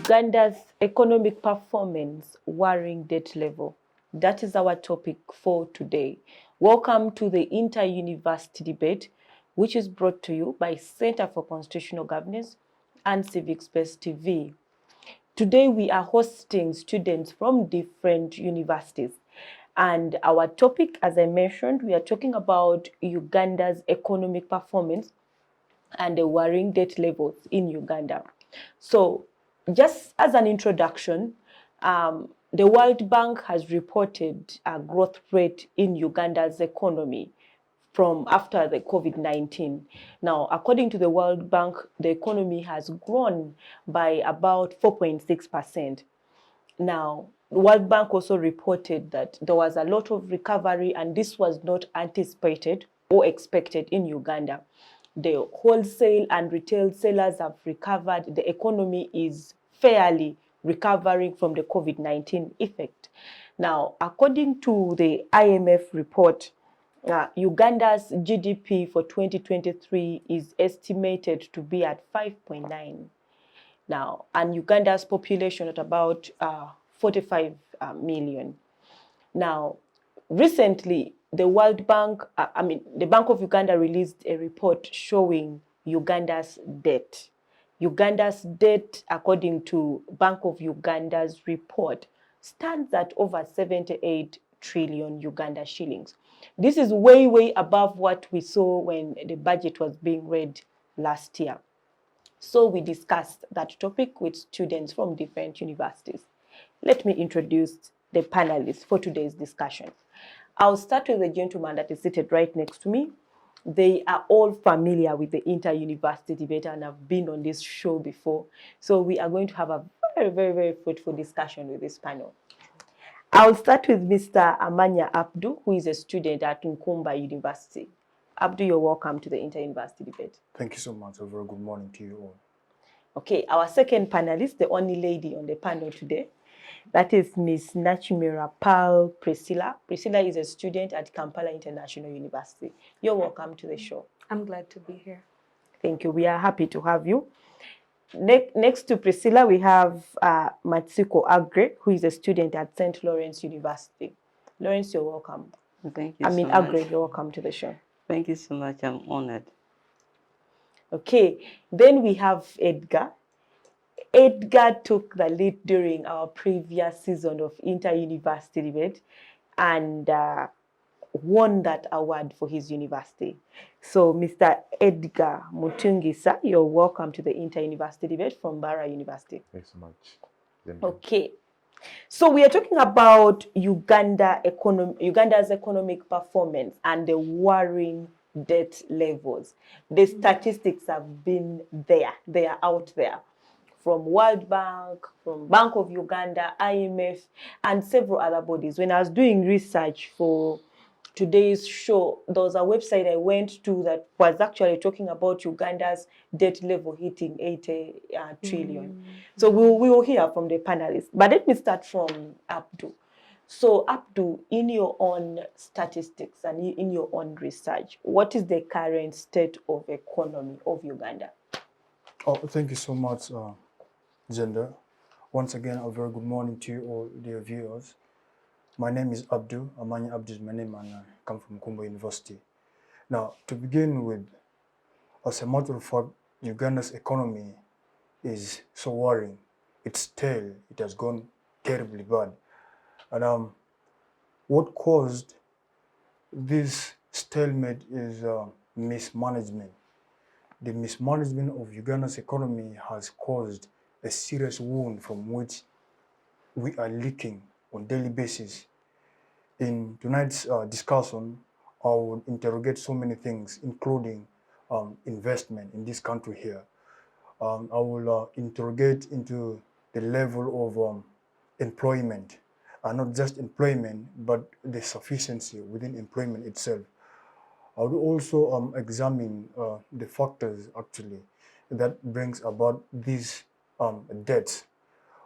Uganda's economic performance worrying debt level. That is our topic for today. Welcome to the Inter-University debate, which is brought to you by Center for Constitutional Governance and Civic Space TV. Today we are hosting students from different universities. And our topic, as I mentioned, we are talking about Uganda's economic performance and the worrying debt levels in Uganda. So just as an introduction, the World Bank has reported a growth rate in Uganda's economy from after the COVID-19. Now, according to the World Bank, the economy has grown by about 4.6%. Now, the World Bank also reported that there was a lot of recovery, and this was not anticipated or expected in Uganda. The wholesale and retail sellers have recovered. The economy is fairly recovering from the COVID-19 effect. Now, according to the IMF report, Uganda's GDP for 2023 is estimated to be at 5.9. Now, and Uganda's population at about 45 million. Now, recently, the World Bank, the Bank of Uganda released a report showing Uganda's debt. Uganda's debt, according to Bank of Uganda's report, stands at over 78 trillion Uganda shillings. This is way, way above what we saw when the budget was being read last year. So we discussed that topic with students from different universities. Let me introduce the panelists for today's discussion. I'll start with the gentleman that is seated right next to me. They are all familiar with the Inter-University debate and have been on this show before. So we are going to have a very, very, very fruitful discussion with this panel. I'll start with Mr. Amanya Abdul, who is a student at Nkumba University. Abdul, you're welcome to the Inter-University debate. Thank you so much. A very good morning to you all. Okay, our second panelist, the only lady on the panel today, that is Ms. Nakimera Pearl Priscilla. Priscilla is a student at Kampala International University. You're welcome to the show. I'm glad to be here. Thank you. We are happy to have you. Next to Priscilla, we have Matsiko Aggrey, who is a student at St. Lawrence University. Lawrence, you're welcome. Thank you so much. Aggrey, you're welcome to the show. Thank you so much. I'm honored. Okay, then we have Edgar. Edgar took the lead during our previous season of Inter-University debate and won that award for his university. So, Mr. Edgar Mutungisa, you're welcome to the Inter-University debate from Mbarara University. Thanks so much. Okay. So we are talking about Uganda's economic performance and the worrying debt levels. The statistics have been there. They are out there. From World Bank, from Bank of Uganda, IMF, and several other bodies. When I was doing research for today's show, there was a website I went to that was actually talking about Uganda's debt level hitting 80 trillion. So we will hear from the panelists. But let me start from Abdul. So Abdul, in your own statistics and in your own research, what is the current state of economy of Uganda? Oh, thank you so much, Gender. Once again, a very good morning to you all, dear viewers. My name is Abdul. Amanya Abdul is my name, and I come from Nkumba University. Now, to begin with, as a matter of fact, Uganda's economy is so worrying. Its stale, it has gone terribly bad. And what caused this stalemate is mismanagement. The mismanagement of Uganda's economy has caused a serious wound from which we are leaking on a daily basis. In tonight's discussion, I will interrogate so many things, including investment in this country here. I will interrogate into the level of employment, not just employment, but the sufficiency within employment itself. I will also examine the factors actually that brings about these debts.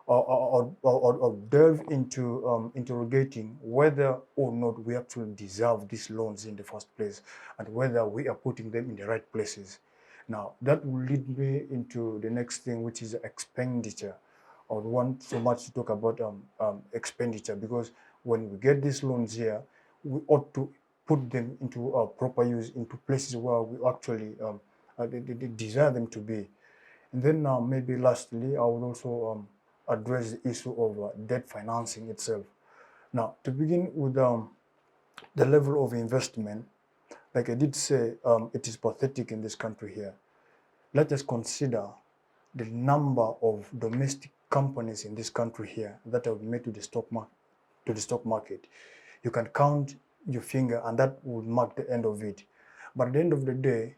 Or delve into interrogating whether or not we actually deserve these loans in the first place and whether we are putting them in the right places. Now, that will lead me into the next thing, which is expenditure I would want so much to talk about expenditure, because when we get these loans here, we ought to put them into proper use, into places where we actually they desire them to be. And then maybe lastly, I would also address the issue of debt financing itself. Now, to begin with the level of investment, like I did say, it is pathetic in this country here. Let us consider the number of domestic companies in this country here that have made to the stock market. You can count your finger, and that would mark the end of it. But at the end of the day,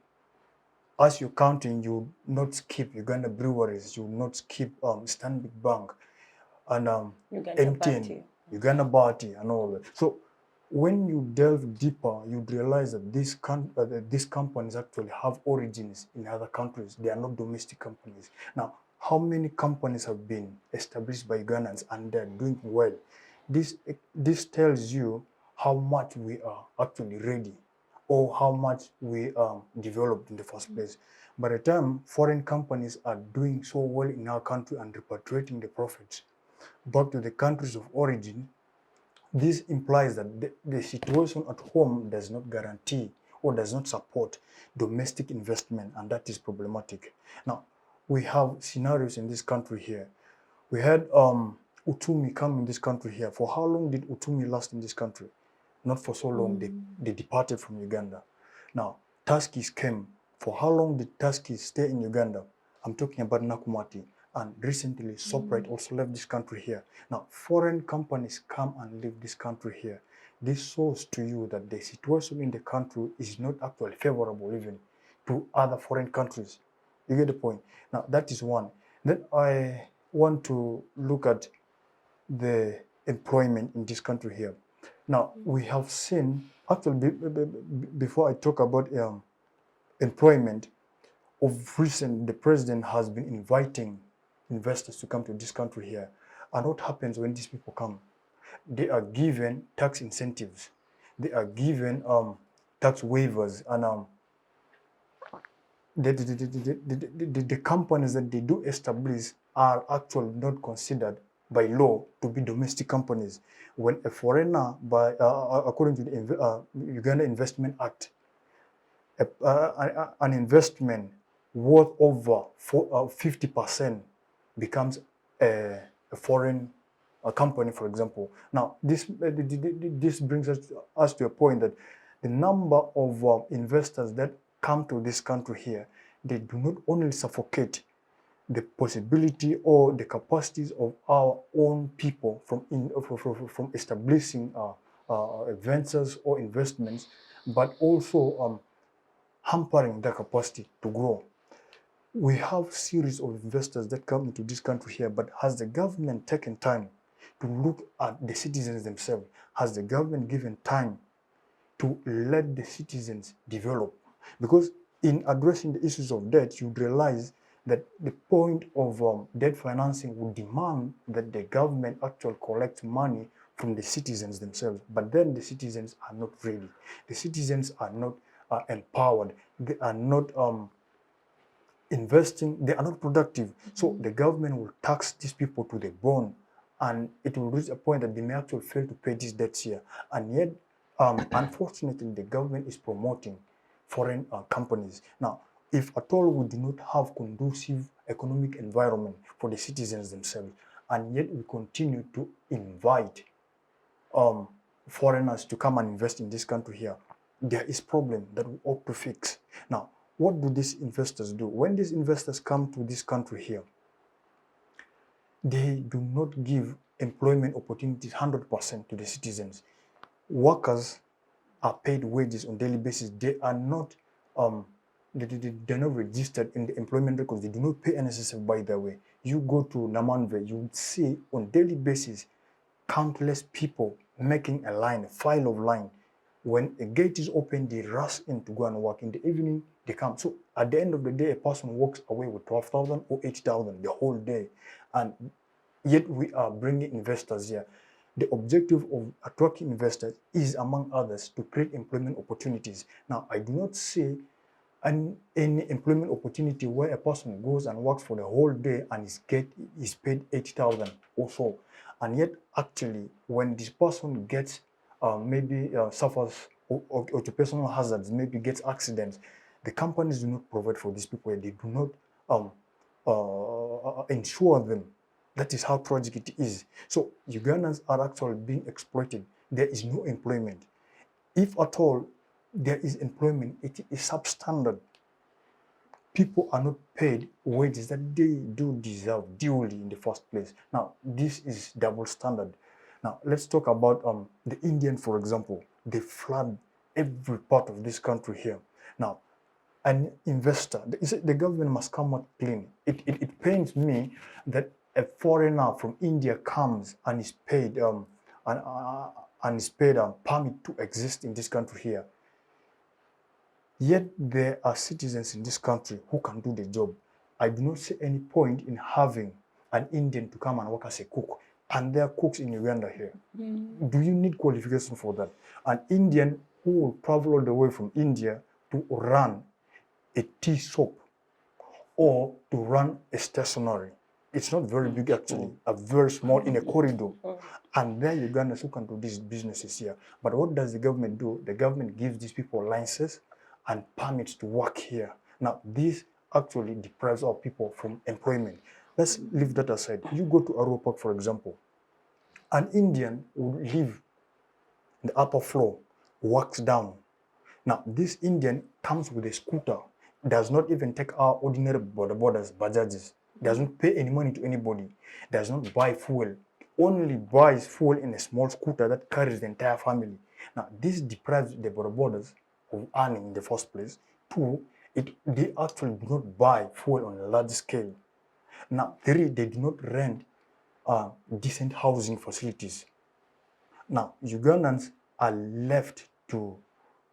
as you're counting, you will not skip Uganda breweries, you will not skip Stanbic Bank and Uganda MTN, Party. Uganda Party, and all that. So when you delve deeper, you realize that these companies actually have origins in other countries. They are not domestic companies. Now, how many companies have been established by Ugandans and they're doing well? This tells you how much we are actually ready, or how much we developed in the first place. By the time foreign companies are doing so well in our country and repatriating the profits back to the countries of origin, this implies that the situation at home does not guarantee or does not support domestic investment, and that is problematic. Now, we have scenarios in this country here. We had Utumi come in this country here. For how long did Utumi last in this country? Not for so long. They departed from Uganda. Now, Tuskies came. For how long did Tuskies stay in Uganda? I'm talking about Nakumati. And recently, Shoprite also left this country here. Now, foreign companies come and leave this country here. This shows to you that the situation in the country is not actually favorable even to other foreign countries. You get the point? Now, that is one. Then I want to look at the employment in this country here. Now, we have seen, actually, before I talk about employment, of recent, the president has been inviting investors to come to this country here. And what happens when these people come? They are given tax incentives. They are given tax waivers, and the companies that they do establish are actually not considered by law to be domestic companies. When a foreigner, according to the Uganda Investment Act, an investment worth over 50% becomes a foreign company, for example. Now, this brings us to a point that the number of investors that come to this country here, they do not only suffocate the possibility or the capacities of our own people from establishing ventures or investments, but also hampering their capacity to grow. We have series of investors that come into this country here, but has the government taken time to look at the citizens themselves? Has the government given time to let the citizens develop? Because in addressing the issues of debt, you realize that the point of debt financing would demand that the government actually collects money from the citizens themselves. But then the citizens are not ready. The citizens are not empowered. They are not investing. They are not productive. So the government will tax these people to the bone, and it will reach a point that they may actually fail to pay these debts here. And yet, unfortunately, the government is promoting foreign companies. Now, if at all we do not have conducive economic environment for the citizens themselves, and yet we continue to invite foreigners to come and invest in this country here, there is problem that we ought to fix. Now, what do these investors do? When these investors come to this country here, they do not give employment opportunities 100% to the citizens. Workers are paid wages on daily basis. They are not they're not registered in the employment records. They do not pay NSSF, by the way. You go to Namanve, you would see on daily basis countless people making a line, a file of line. When a gate is open, they rush in to go and work. In the evening, they come. So at the end of the day, a person walks away with 12,000 or 8,000 the whole day. And yet we are bringing investors here. The objective of attracting investors is, among others, to create employment opportunities. Now, I do not say and any employment opportunity where a person goes and works for the whole day and is paid 80,000 or so, and yet actually when this person gets maybe suffers occupational hazards, maybe gets accidents, the companies do not provide for these people. They do not insure them. That is how tragic it is. So Ugandans are actually being exploited. There is no employment. If at all there is employment, it is substandard. People are not paid wages that they do deserve duly in the first place. Now, this is double standard. Now, let's talk about the Indian, for example. They flood every part of this country here. Now, an investor, the government must come out clean. It pains me that a foreigner from India comes and is paid permit to exist in this country here. Yet there are citizens in this country who can do the job. I do not see any point in having an Indian to come and work as a cook. And there are cooks in Uganda here. Do you need qualification for that? An Indian who will travel all the way from India to run a tea shop or to run a stationery. It's not very big actually, a very small in a corridor. And there are Ugandans who can do these businesses here. But what does the government do? The government gives these people licenses and permits to work here. Now, this actually deprives our people from employment. Let's leave that aside. You go to Arua Park, for example. An Indian will live in the upper floor, works down. Now, this Indian comes with a scooter, does not even take our ordinary borders, bajajis, doesn't pay any money to anybody, does not buy fuel, only buys fuel in a small scooter that carries the entire family. Now, this deprives the borders of earning in the first place. Two, they actually do not buy fuel on a large scale. Now, three, they do not rent decent housing facilities. Now, Ugandans are left to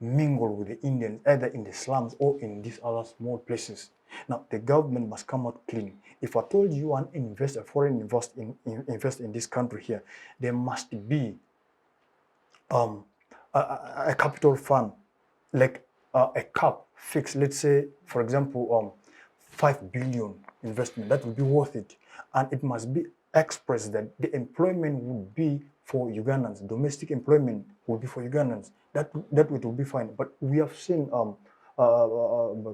mingle with the Indians either in the slums or in these other small places. Now, the government must come out clean. If I told you an investor, foreign invest in this country here, there must be a capital fund, like a cap fixed, let's say, for example, 5 billion investment, that would be worth it. And it must be expressed that the employment would be for Ugandans, domestic employment would be for Ugandans. That will be fine. But we have seen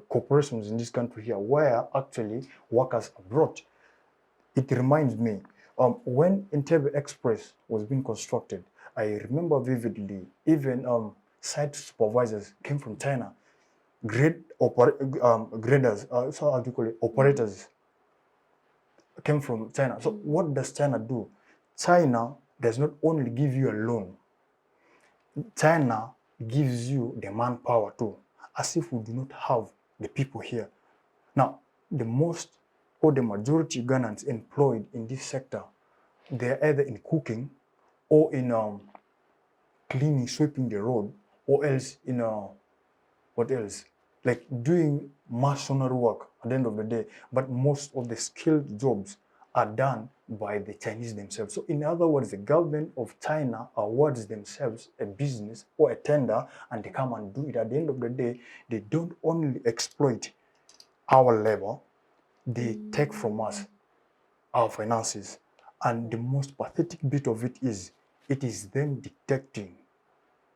corporations in this country here where actually workers are brought. It reminds me, when Entebbe Express was being constructed, I remember vividly, even site supervisors came from China, graders, so how do you call it, operators came from China. So what does China do? China does not only give you a loan, China gives you the manpower too, as if we do not have the people here. Now, the most or the majority Ugandans employed in this sector, they're either in cooking or in cleaning, sweeping the road, or else in what else? Like doing masonry work at the end of the day. But most of the skilled jobs are done by the Chinese themselves. So in other words, the government of China awards themselves a business or a tender and they come and do it. At the end of the day, they don't only exploit our labor, they take from us our finances. And the most pathetic bit of it is them dictating.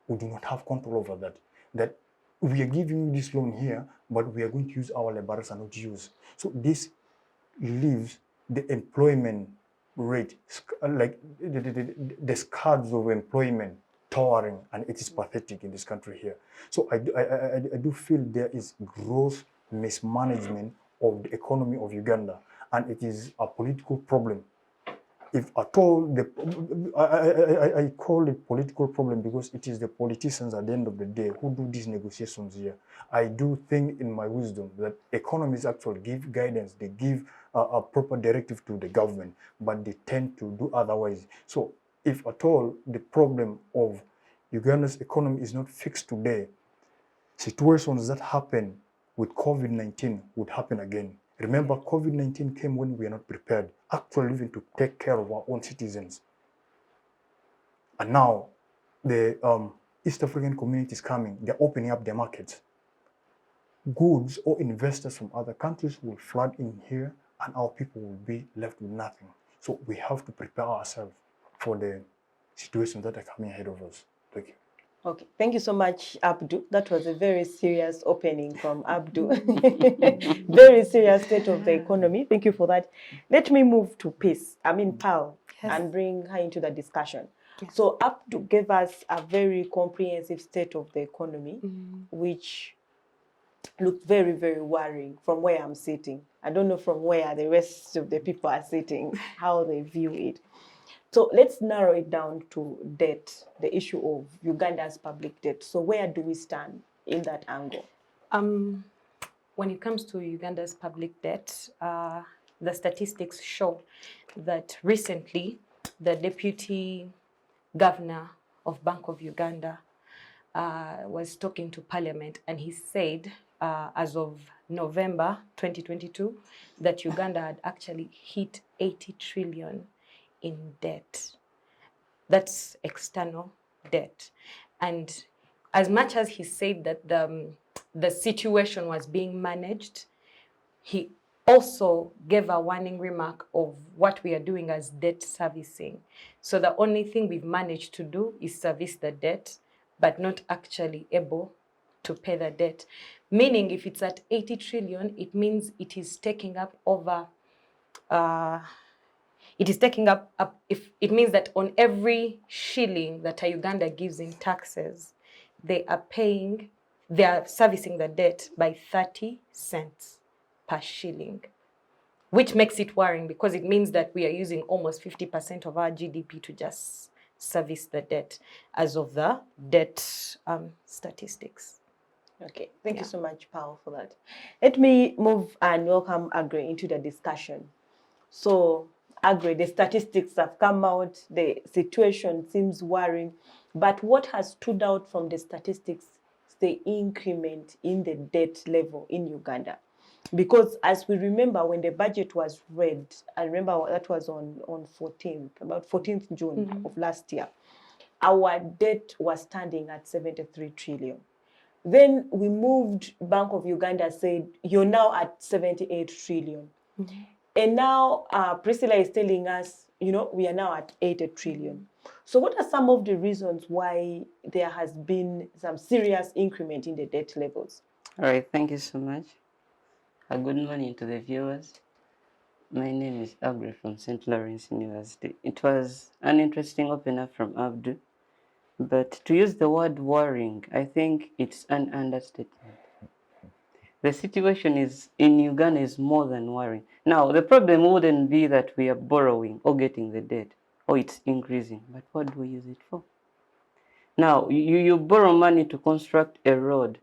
We do not have control over that. That we are giving you this loan here, but we are going to use our laborers and not use. So this leaves the employment rate, like the scards of employment towering, and it is pathetic in this country here. So I do feel there is gross mismanagement of the economy of Uganda, and it is a political problem. If at all, I call it political problem because it is the politicians at the end of the day who do these negotiations here. I do think in my wisdom that economists actually give guidance, they give a proper directive to the government, but they tend to do otherwise. So if at all the problem of Uganda's economy is not fixed today, situations that happen with COVID-19 would happen again. Remember, COVID-19 came when we are not prepared, actually even to take care of our own citizens. And now, the East African community is coming. They're opening up their markets. goods or investors from other countries will flood in here and our people will be left with nothing. So we have to prepare ourselves for the situations that are coming ahead of us. Thank you. Okay, thank you so much, Abdu. That was a very serious opening from Abdu. Very serious state of the economy. Thank you for that. Let me move to Pearl, and bring her into the discussion. Yes. So Abdu gave us a very comprehensive state of the economy, which looked very, very worrying from where I'm sitting. I don't know from where the rest of the people are sitting, how they view it. So let's narrow it down to debt, the issue of Uganda's public debt. So where do we stand in that angle? When it comes to Uganda's public debt, the statistics show that recently the deputy governor of Bank of Uganda was talking to Parliament, and he said as of November 2022 that Uganda had actually hit 80 trillion in debt. That's external debt. And as much as he said that the situation was being managed, he also gave a warning remark of what we are doing as debt servicing. So the only thing we've managed to do is service the debt, but not actually able to pay the debt. Meaning if it's at 80 trillion, it means it is taking up over if it means that on every shilling that Uganda gives in taxes, they are servicing the debt by 30 cents per shilling, which makes it worrying because it means that we are using almost 50% of our GDP to just service the debt as of the debt statistics. Okay, thank you so much, Paul, for that. Let me move and welcome Aggrey into the discussion. So, Aggrey, the statistics have come out, the situation seems worrying, but what has stood out from the statistics is the increment in the debt level in Uganda. Because as we remember, when the budget was read, I remember that was on 14th, about 14th June of last year, our debt was standing at 73 trillion. Then we moved, Bank of Uganda said, you're now at 78 trillion. And now Priscilla is telling us, we are now at 80 trillion. So what are some of the reasons why there has been some serious increment in the debt levels? All right, thank you so much. Good morning to the viewers. My name is Aggrey from St. Lawrence University. It was an interesting opener from Abdu, but to use the word worrying, I think it's an understatement. The situation in Uganda is more than worrying. Now, the problem wouldn't be that we are borrowing or getting the debt, or it's increasing, but what do we use it for? Now, you borrow money to construct a road.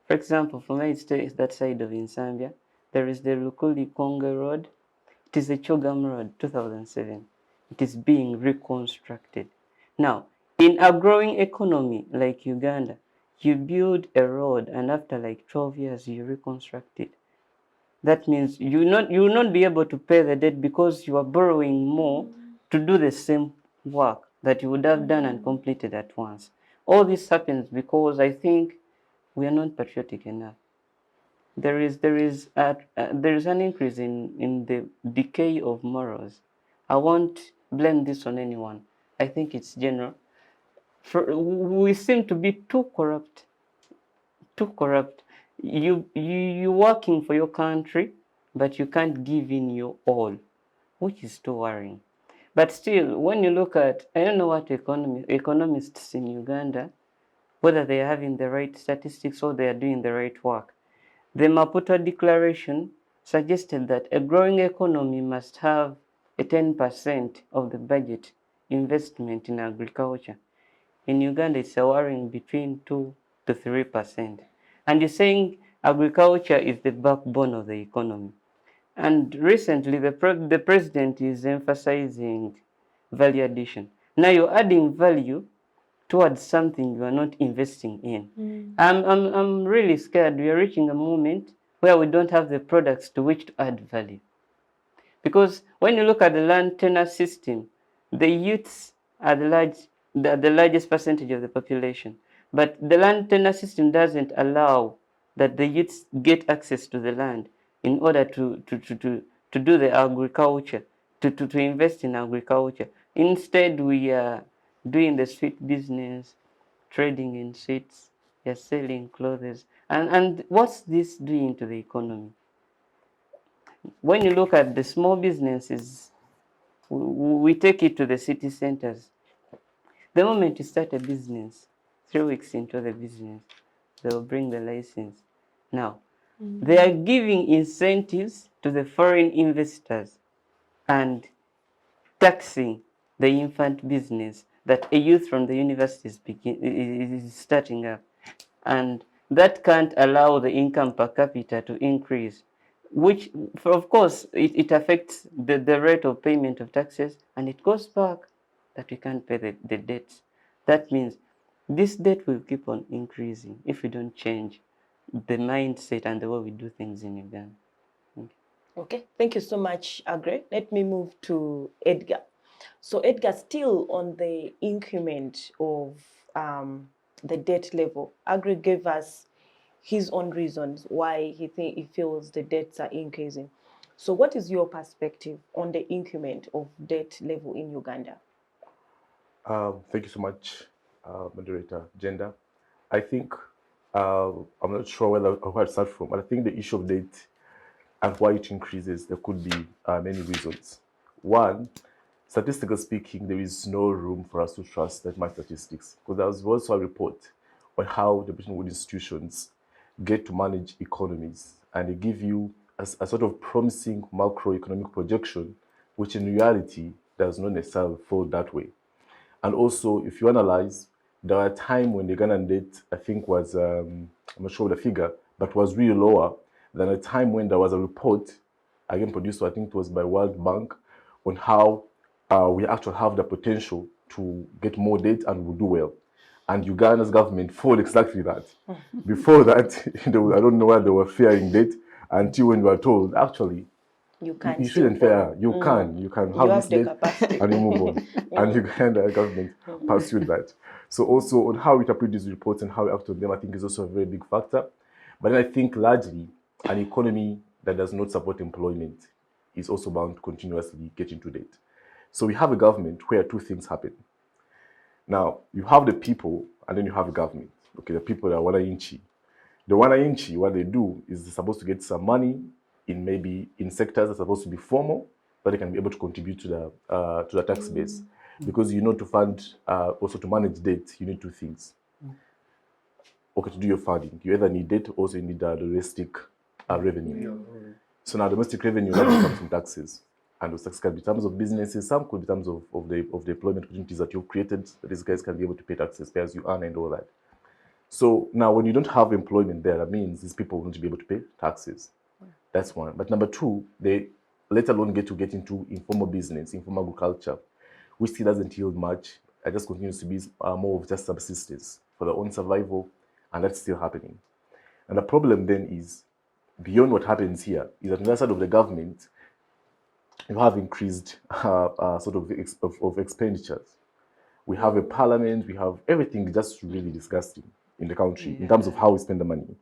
For example, from that side of Insambia, there is the Lukuli-Konge Road. It is a Chogam Road, 2007. It is being reconstructed. Now, in a growing economy like Uganda, you build a road and after like 12 years, you reconstruct it. That means you will not be able to pay the debt because you are borrowing more to do the same work that you would have done and completed at once. All this happens because I think we are not patriotic enough. There is an increase in the decay of morals. I won't blame this on anyone. I think it's general. We seem to be too corrupt. You working for your country, but you can't give in your all, which is too worrying. But still, when you look at, I don't know what economists in Uganda, whether they are having the right statistics or they are doing the right work. The Maputo Declaration suggested that a growing economy must have a 10% of the budget investment in agriculture. In Uganda, it's worrying between 2 to 3%. And you're saying agriculture is the backbone of the economy. And recently, the president is emphasizing value addition. Now you're adding value towards something you are not investing in. I'm really scared. We are reaching a moment where we don't have the products to which to add value. Because when you look at the land tenure system, the youths are the largest percentage of the population. But the land tenure system doesn't allow that the youths get access to the land in order to do the agriculture, to invest in agriculture. Instead, we are doing the sweet business, trading in sweets, you're selling clothes. And what's this doing to the economy? When you look at the small businesses, we take it to the city centers. The moment you start a business, 3 weeks into the business, they'll bring the license. Now, they are giving incentives to the foreign investors and taxing the infant business that a youth from the university is starting up. And that can't allow the income per capita to increase, which, of course, it affects the rate of payment of taxes, and it goes back that we can't pay the debts. That means this debt will keep on increasing if we don't change the mindset and the way we do things in Uganda. Okay, thank you so much, Aggrey. Let me move to Edgar. So Edgar, still on the increment of the debt level, Aggrey gave us his own reasons why he feels the debts are increasing. So what is your perspective on the increment of debt level in Uganda? Thank you so much, moderator Gender. I think, I'm not sure where to start from, but I think the issue of debt and why it increases, there could be many reasons. One, statistically speaking, there is no room for us to trust that much statistics, because there was also a report on how the Bretton Woods institutions get to manage economies, and they give you a sort of promising macroeconomic projection, which in reality does not necessarily fall that way. And also, if you analyze, there are a time when the Ghanaian debt, I think, was, I'm not sure the figure, but was really lower than a time when there was a report, again produced, I think it was by World Bank, on how we actually have the potential to get more debt and we'll do well. And Uganda's government followed exactly that. Before that, I don't know why they were fearing debt until when we were told, actually, you shouldn't fear. You can have this debt and you move on. And Uganda government pursued that. So also on how we interpret these reports and how we act on them, I think is also a very big factor. But then I think largely an economy that does not support employment is also bound to continuously get into debt. So we have a government where two things happen. Now, you have the people and then you have a government. Okay, the people that are wananchi. The wananchi, what they do is they're supposed to get some money in maybe in sectors that are supposed to be formal, but they can be able to contribute to the tax base. Because you know, to fund, also to manage debt, you need two things. Okay, to do your funding, you either need debt, also you need domestic revenue. So now domestic revenue comes from taxes. And those taxes can be in terms of businesses, some could be in terms of the employment opportunities that you've created, that these guys can be able to pay taxes, pay as you earn and all that. So now when you don't have employment there, that means these people won't be able to pay taxes. That's one. But number two, they let alone get into informal business, informal agriculture, which still doesn't yield much. It just continues to be more of just subsistence for their own survival, and that's still happening. And the problem then is, beyond what happens here, is that on the other side of the government, you have increased sort of expenditures. We have a parliament, we have everything just really disgusting in the country in terms of how we spend the money.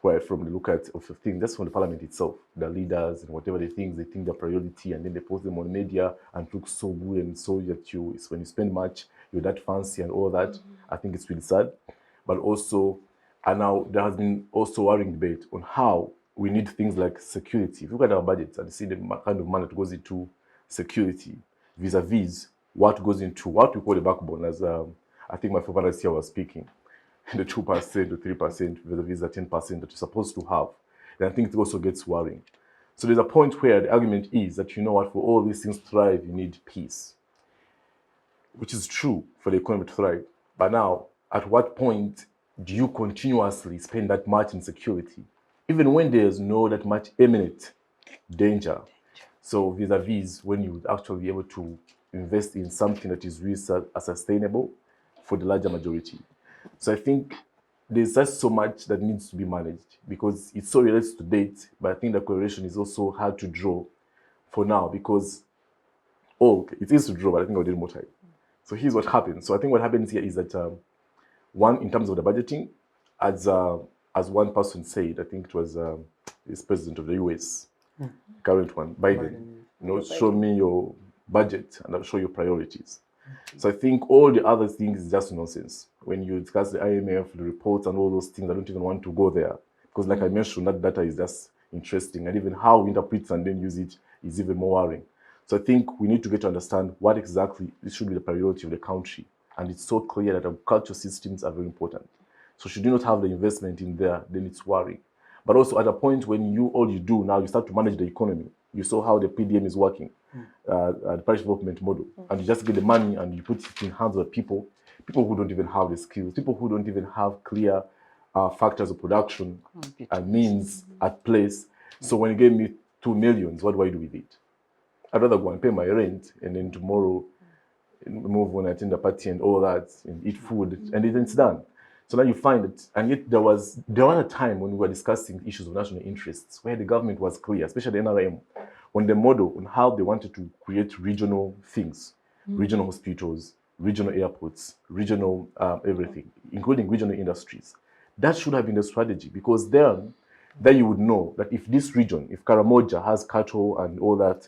Where from the look at of things, that's from the parliament itself, the leaders and whatever they think they're priority, and then they post them on media and look so good and so that when you spend much, you're that fancy and all that. I think it's really sad. But also, and now there has been also worrying debate on how we need things like security. If you look at our budgets and see the kind of money that goes into security, vis-a-vis what goes into what we call the backbone, as I think my former here was speaking, the 2%, the 3%, vis-a-vis the 10% that you're supposed to have. And I think it also gets worrying. So there's a point where the argument is that, you know what, for all these things to thrive, you need peace, which is true for the economy to thrive. But now, at what point do you continuously spend that much in security, even when there's no that much imminent danger? So vis-a-vis when you would actually be able to invest in something that is really sustainable for the larger majority. So I think there's just so much that needs to be managed because it's so related to date, but I think the correlation is also hard to draw for now because, it is to draw, but I think I'll need more time. So here's what happens. So I think what happens here is that, one, in terms of the budgeting, as as one person said, I think it was this president of the US, current one, Biden, show me your budget and I'll show you priorities. So I think all the other things is just nonsense. When you discuss the IMF, the reports and all those things, I don't even want to go there. Because like I mentioned, that data is just interesting. And even how we interpret and then use it is even more worrying. So I think we need to get to understand what exactly should be the priority of the country. And it's so clear that agricultural systems are very important. So should you not have the investment in there, then it's worrying. But also at a point when all you do now, you start to manage the economy. You saw how the PDM is working, the parish development model. And you just get the money and you put it in hands of people who don't even have the skills, people who don't even have clear factors of production and means at place. So when you give me 2 million, what do I do with it? I'd rather go and pay my rent and then tomorrow move on, attend the party and all that, and eat food, and then it's done. So now you find it, and yet there was a time when we were discussing issues of national interests where the government was clear, especially the NRM, on the model on how they wanted to create regional things, regional hospitals, regional airports, regional everything, including regional industries. That should have been the strategy, because then you would know that if this region, if Karamoja has cattle and all that,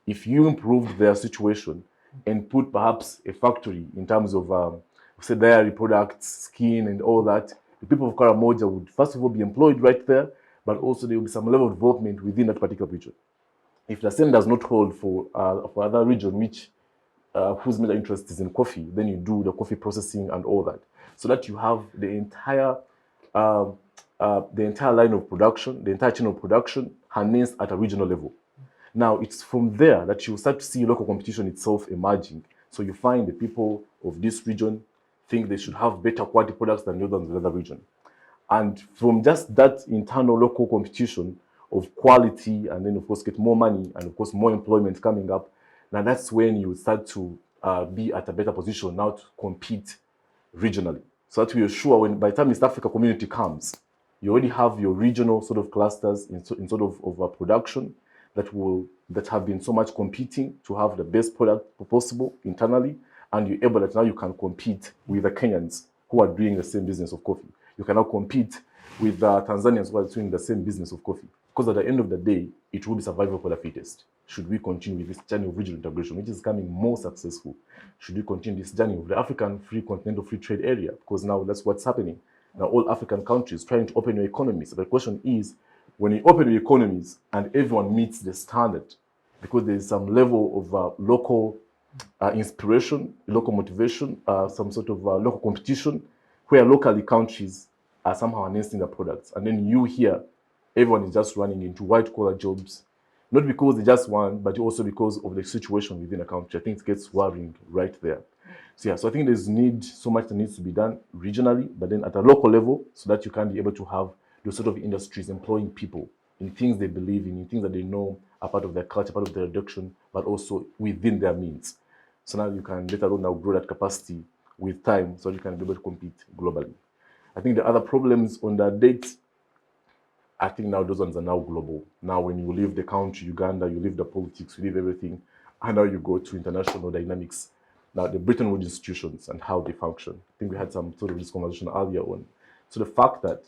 if you improved their situation and put perhaps a factory in terms of say dairy products, skin and all that, the people of Karamoja would first of all be employed right there, but also there will be some level of development within that particular region. If the same does not hold for other region which whose major interest is in coffee, then you do the coffee processing and all that, so that you have the entire line of production, the entire chain of production harnessed at a regional level. Now, it's from there that you start to see local competition itself emerging. So you find the people of this region think they should have better quality products than the others in the other region. And from just that internal local competition of quality, and then of course get more money and of course more employment coming up, now that's when you start to be at a better position now to compete regionally. So that we are sure by the time East Africa community comes, you already have your regional sort of clusters in sort of production that have been so much competing to have the best product possible internally, and you're able that now you can compete with the Kenyans who are doing the same business of coffee. You can now compete with the Tanzanians who are doing the same business of coffee. Because at the end of the day, it will be survival for the fittest. Should we continue with this journey of regional integration, which is becoming more successful? Should we continue this journey of the African continental free trade area? Because now that's what's happening. Now all African countries trying to open your economies. So the question is, when you open your economies and everyone meets the standard, because there is some level of local inspiration, local motivation, some sort of local competition, where locally countries are somehow harnessing the products. And then you here, everyone is just running into white-collar jobs, not because they just want, but also because of the situation within a country. I think it gets worrying right there. So yeah, so I think there's so much that needs to be done regionally, but then at a local level, so that you can be able to have those sort of industries employing people in things they believe in things that they know are part of their culture, part of their addiction, but also within their means. So now you can let alone now grow that capacity with time so you can be able to compete globally. I think the other problems on that date, I think now those ones are now global. Now when you leave the country, Uganda, you leave the politics, you leave everything, and now you go to international dynamics. Now the Bretton Woods institutions and how they function. I think we had some sort of this conversation earlier on. So the fact that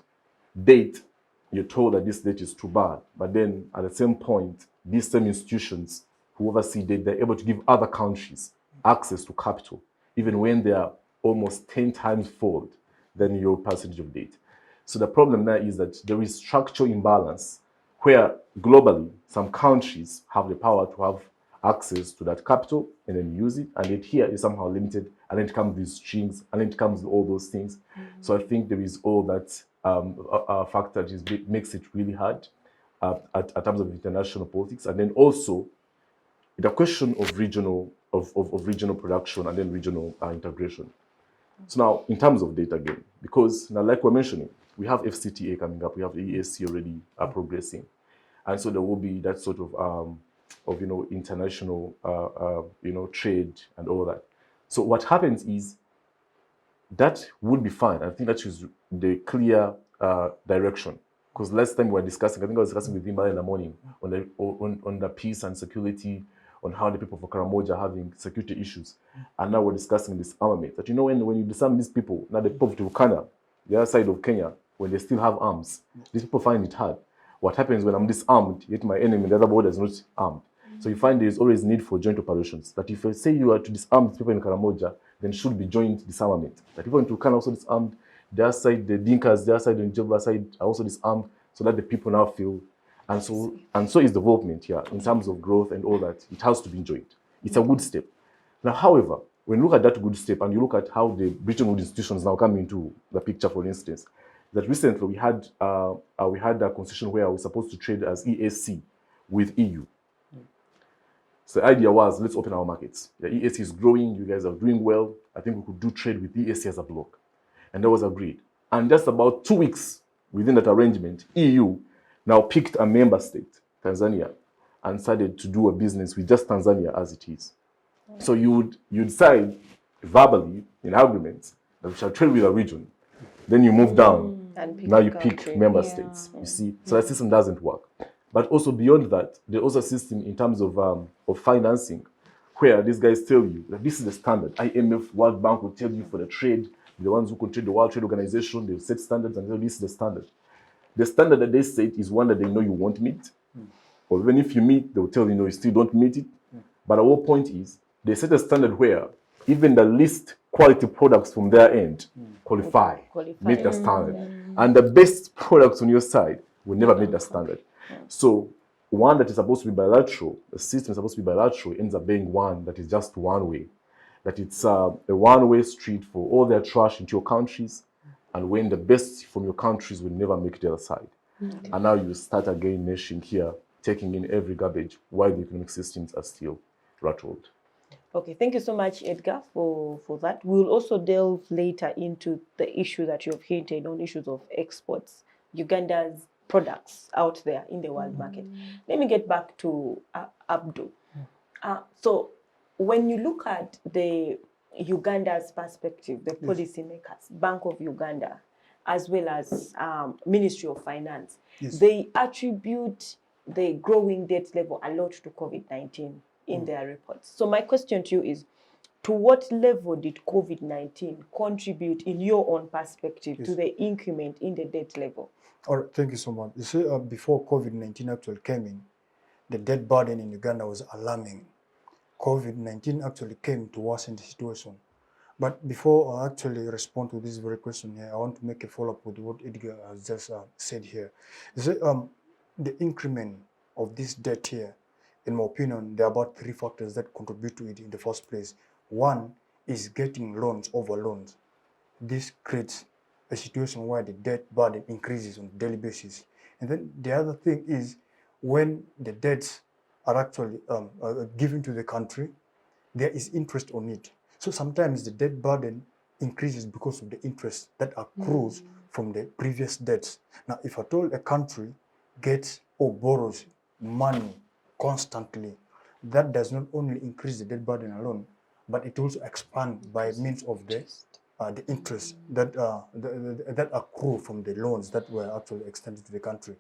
you're told that this date is too bad, but then at the same point, these same institutions who oversee date, they're able to give other countries access to capital, even when they are almost 10 times fold than your percentage of date. So the problem there is that there is structural imbalance where globally some countries have the power to have access to that capital and then use it, and yet here is somehow limited, and then it comes with strings, and then it comes with all those things. So I think there is all that factor that makes it really hard at terms of international politics, and then also the question of regional production and then regional integration. So now, in terms of data again, because now, like we're mentioning, we have FCTA coming up, we have the EAC already progressing, and so there will be that sort of international trade and all that. So what happens is that would be fine. I think that is the clear direction. Because last time we were discussing, I think I was discussing with Mbarara in the morning on the peace and security, on how the people of Karamoja are having security issues. And now we're discussing this armament. That when you disarm these people, now the people of Turkana, the other side of Kenya, when they still have arms. These people find it hard. What happens when I'm disarmed, yet my enemy, the other border, is not armed? So you find there is always need for joint operations. That if you say you are to disarm people in Karamoja, then should be joint disarmament. That even to can also disarmed, their side, the Dinkas, their side, and Jova side are also disarmed, so that the people now feel, and so is development here in terms of growth and all that. It has to be joint. It's a good step. Now, however, when you look at that good step and you look at how the Bretton Woods institutions now come into the picture, for instance, that recently we had a constitution where we're supposed to trade as EAC with EU. So the idea was, let's open our markets. The EAC is growing, you guys are doing well. I think we could do trade with EAC as a bloc. And that was agreed. And just about 2 weeks within that arrangement, EU now picked a member state, Tanzania, and started to do a business with just Tanzania as it is. So you'd decide verbally in agreements that we shall trade with a region. Then you move down. Now you pick member states. You see, so that system doesn't work. But also beyond that, there's also a system in terms of financing, where these guys tell you that this is the standard. IMF, World Bank will tell you for the trade, the ones who control the World Trade Organization, they'll set standards and tell you this is the standard. The standard that they set is one that they know you won't meet. Or even if you meet, they'll tell you, no, you still don't meet it. But our point is, they set a standard where even the least quality products from their end qualify, meet the standard. And the best products on your side will never meet the standard. So one that is supposed to be bilateral, the system is supposed to be bilateral, ends up being one that is just one way. That it's a one-way street for all their trash into your countries, and when the best from your countries will never make the other side. And now you start again nation here, taking in every garbage while the economic systems are still rattled. Okay, thank you so much, Edgar, for that. We'll also delve later into the issue that you've hinted on, issues of exports, Uganda's products out there in the world market. Let me get back to Abdul. So when you look at the Uganda's perspective, the policymakers, Bank of Uganda, as well as Ministry of Finance, they attribute the growing debt level a lot to COVID-19 in their reports. So my question to you is, to what level did COVID-19 contribute, in your own perspective, to the increment in the debt level? All right, thank you so much. You see, before COVID-19 actually came in, the debt burden in Uganda was alarming. COVID-19 actually came to worsen the situation. But before I actually respond to this very question here, I want to make a follow-up with what Edgar has just said here. You see, the increment of this debt here, in my opinion, there are about 3 factors that contribute to it in the first place. One is getting loans over loans. This creates a situation where the debt burden increases on a daily basis. And then the other thing is, when the debts are actually given to the country, there is interest on it. So sometimes the debt burden increases because of the interest that accrues from the previous debts. Now, if at all a country gets or borrows money constantly, that does not only increase the debt burden alone, but it also expands by means of the interest that that accrue from the loans that were actually extended to the country.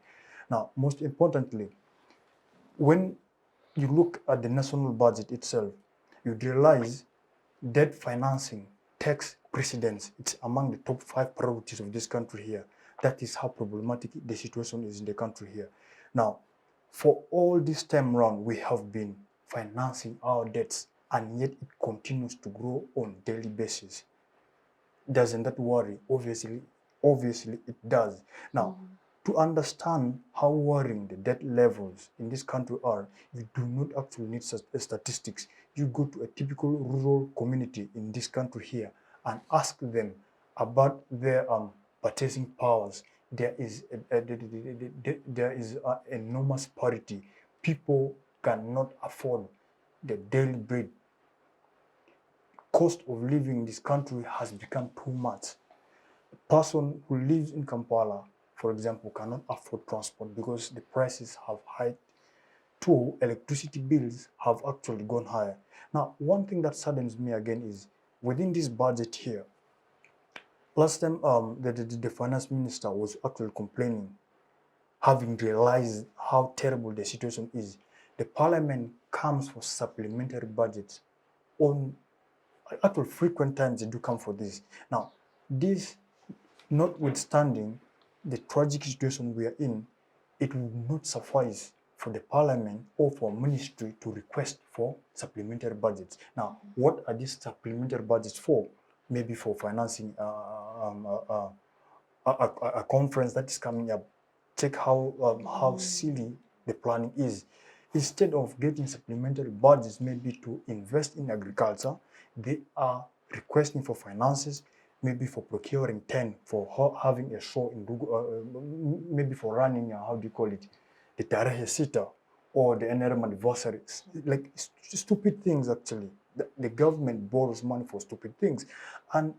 Now, most importantly, when you look at the national budget itself, you realize debt financing takes precedence. It's among the top 5 priorities of this country here. That is how problematic the situation is in the country here. Now, for all this time around, we have been financing our debts, and yet it continues to grow on a daily basis. Doesn't that worry? Obviously it does. Now, to understand how worrying the debt levels in this country are, you do not actually need statistics. You go to a typical rural community in this country here and ask them about their purchasing powers. There is enormous parity. People cannot afford the daily bread. Cost of living in this country has become too much. A person who lives in Kampala, for example, cannot afford transport because the prices have hiked. 2, electricity bills have actually gone higher. Now, one thing that saddens me again is, within this budget here, last time the finance minister was actually complaining, having realized how terrible the situation is. The parliament comes for supplementary budgets on actual frequent times. They do come for this. Now, this notwithstanding, the tragic situation we are in, it would not suffice for the parliament or for ministry to request for supplementary budgets. Now, what are these supplementary budgets for? Maybe for financing a conference that is coming up. Check how silly the planning is. Instead of getting supplementary budgets, maybe to invest in agriculture, they are requesting for finances, maybe for procuring tent, for having a show in maybe for running, how do you call it, the Tarehe Sita or the NRM anniversary. Like stupid things, actually. The government borrows money for stupid things. And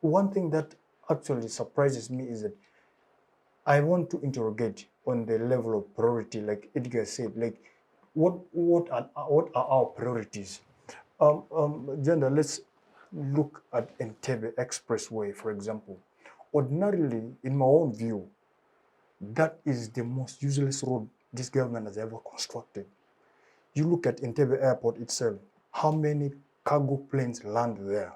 one thing that actually surprises me is that I want to interrogate on the level of priority, like Edgar said, like what are our priorities? Gender, let's look at Entebbe Expressway, for example. Ordinarily, in my own view, that is the most useless road this government has ever constructed. You look at Entebbe Airport itself, how many cargo planes land there?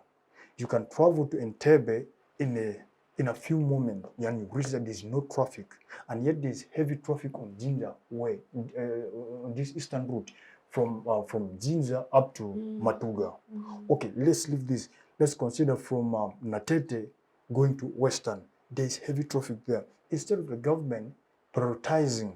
You can travel to Entebbe in a few moments, and you reach that there's no traffic, and yet there's heavy traffic on Jinja Way, on this eastern route, from Jinja up to Matuga. Okay, let's leave this. Let's consider from Natete going to Western. There's heavy traffic there. Instead of the government prioritizing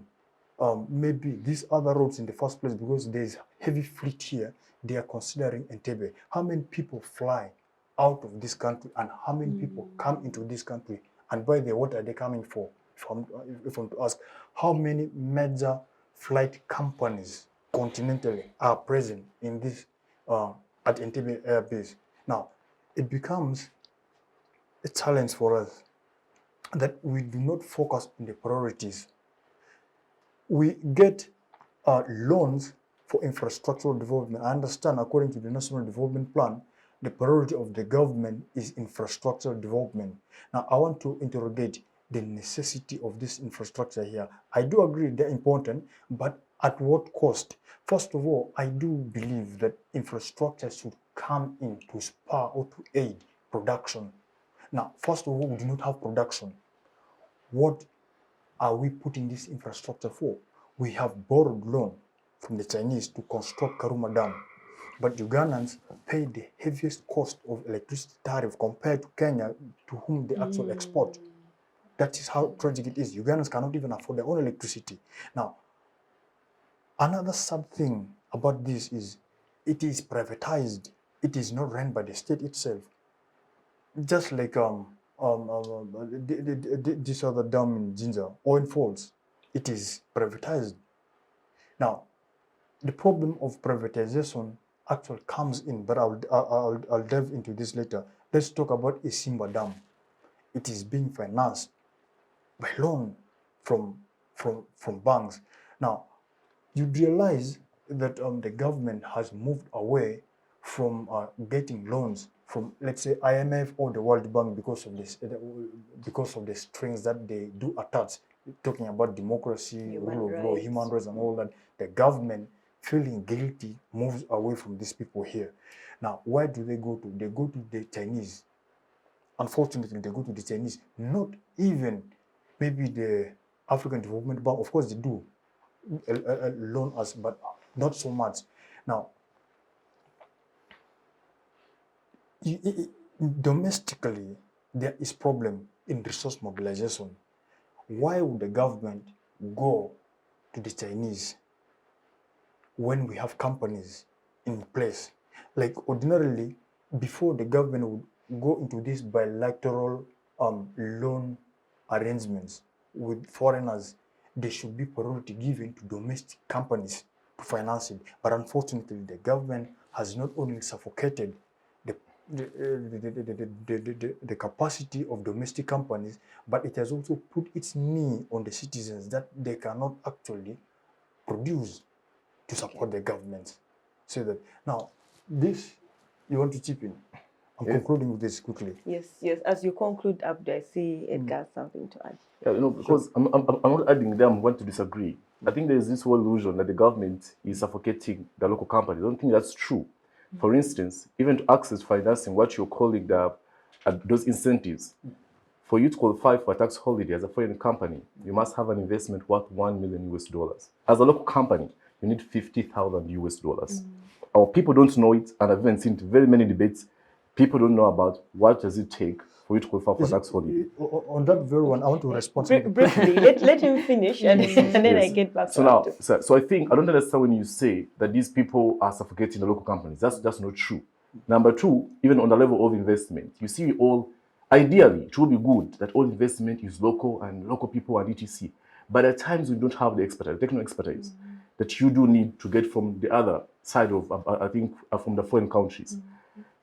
maybe these other roads in the first place, because there's heavy fleet here, they are considering Entebbe. How many people fly out of this country and how many people come into this country? And by the way, what are they coming for? If I'm to ask, how many major flight companies continentally are present in this at Entebbe Air Base? Now, it becomes a challenge for us that we do not focus on the priorities. We get loans for infrastructural development. I understand, according to the National Development Plan, the priority of the government is infrastructural development. Now, I want to interrogate the necessity of this infrastructure here. I do agree they're important, but at what cost? First of all, I do believe that infrastructure should come in to spur or to aid production. Now, first of all, we do not have production. What are we putting this infrastructure for? We have borrowed loan from the Chinese to construct Karuma Dam, but Ugandans pay the heaviest cost of electricity tariff compared to Kenya, to whom they actually export. That is how tragic it is. Ugandans cannot even afford their own electricity. Now, another sad thing about this is it is privatized. It is not run by the state itself. Just like this other dam in Jinja, Oil Falls, it is privatized. Now, the problem of privatization actually comes in, but I'll delve into this later. Let's talk about Isimba Dam. It is being financed by loan from banks. Now, you realize that the government has moved away from getting loans from, let's say, IMF or the World Bank because of the strings that they do attach, talking about democracy, rule of law, human rights, and all that. The government, feeling guilty, moves away from these people here. Now, where do they go to? They go to the Chinese. Unfortunately, they go to the Chinese, not even maybe the African Development Bank. Of course, they do loan us, but not so much. Now, domestically, there is problem in resource mobilization. Why would the government go to the Chinese when we have companies in place? Like ordinarily, before the government would go into these bilateral loan arrangements with foreigners, there should be priority given to domestic companies to finance it. But unfortunately, the government has not only suffocated the capacity of domestic companies, but it has also put its knee on the citizens that they cannot actually produce to support the government. So that now, this, you want to chip in? I'm concluding with this quickly. Yes. As you conclude, Abdu, I see Edgar has something to add. Yeah, because I'm not adding them, I want to disagree. I think there's this whole illusion that the government is suffocating the local companies. I don't think that's true. For instance, even to access financing, what you're calling those incentives for you to qualify for a tax holiday as a foreign company, you must have an investment worth $1 million US. As a local company, you need 50,000 US. Our people don't know it, and I've even seen very many debates. People don't know about what does it take for you to qualify for a tax holiday. On that very one, I want to respond. Briefly, let him finish, and then I get back so to now, Abdul. so I think I don't understand when you say that these people are suffocating the local companies. That's not true. Number two, even on the level of investment, you see, ideally, it will be good that all investment is local and local people and etc. But at times we don't have the expertise, technical expertise that you do need to get from the other side of, I think, from the foreign countries.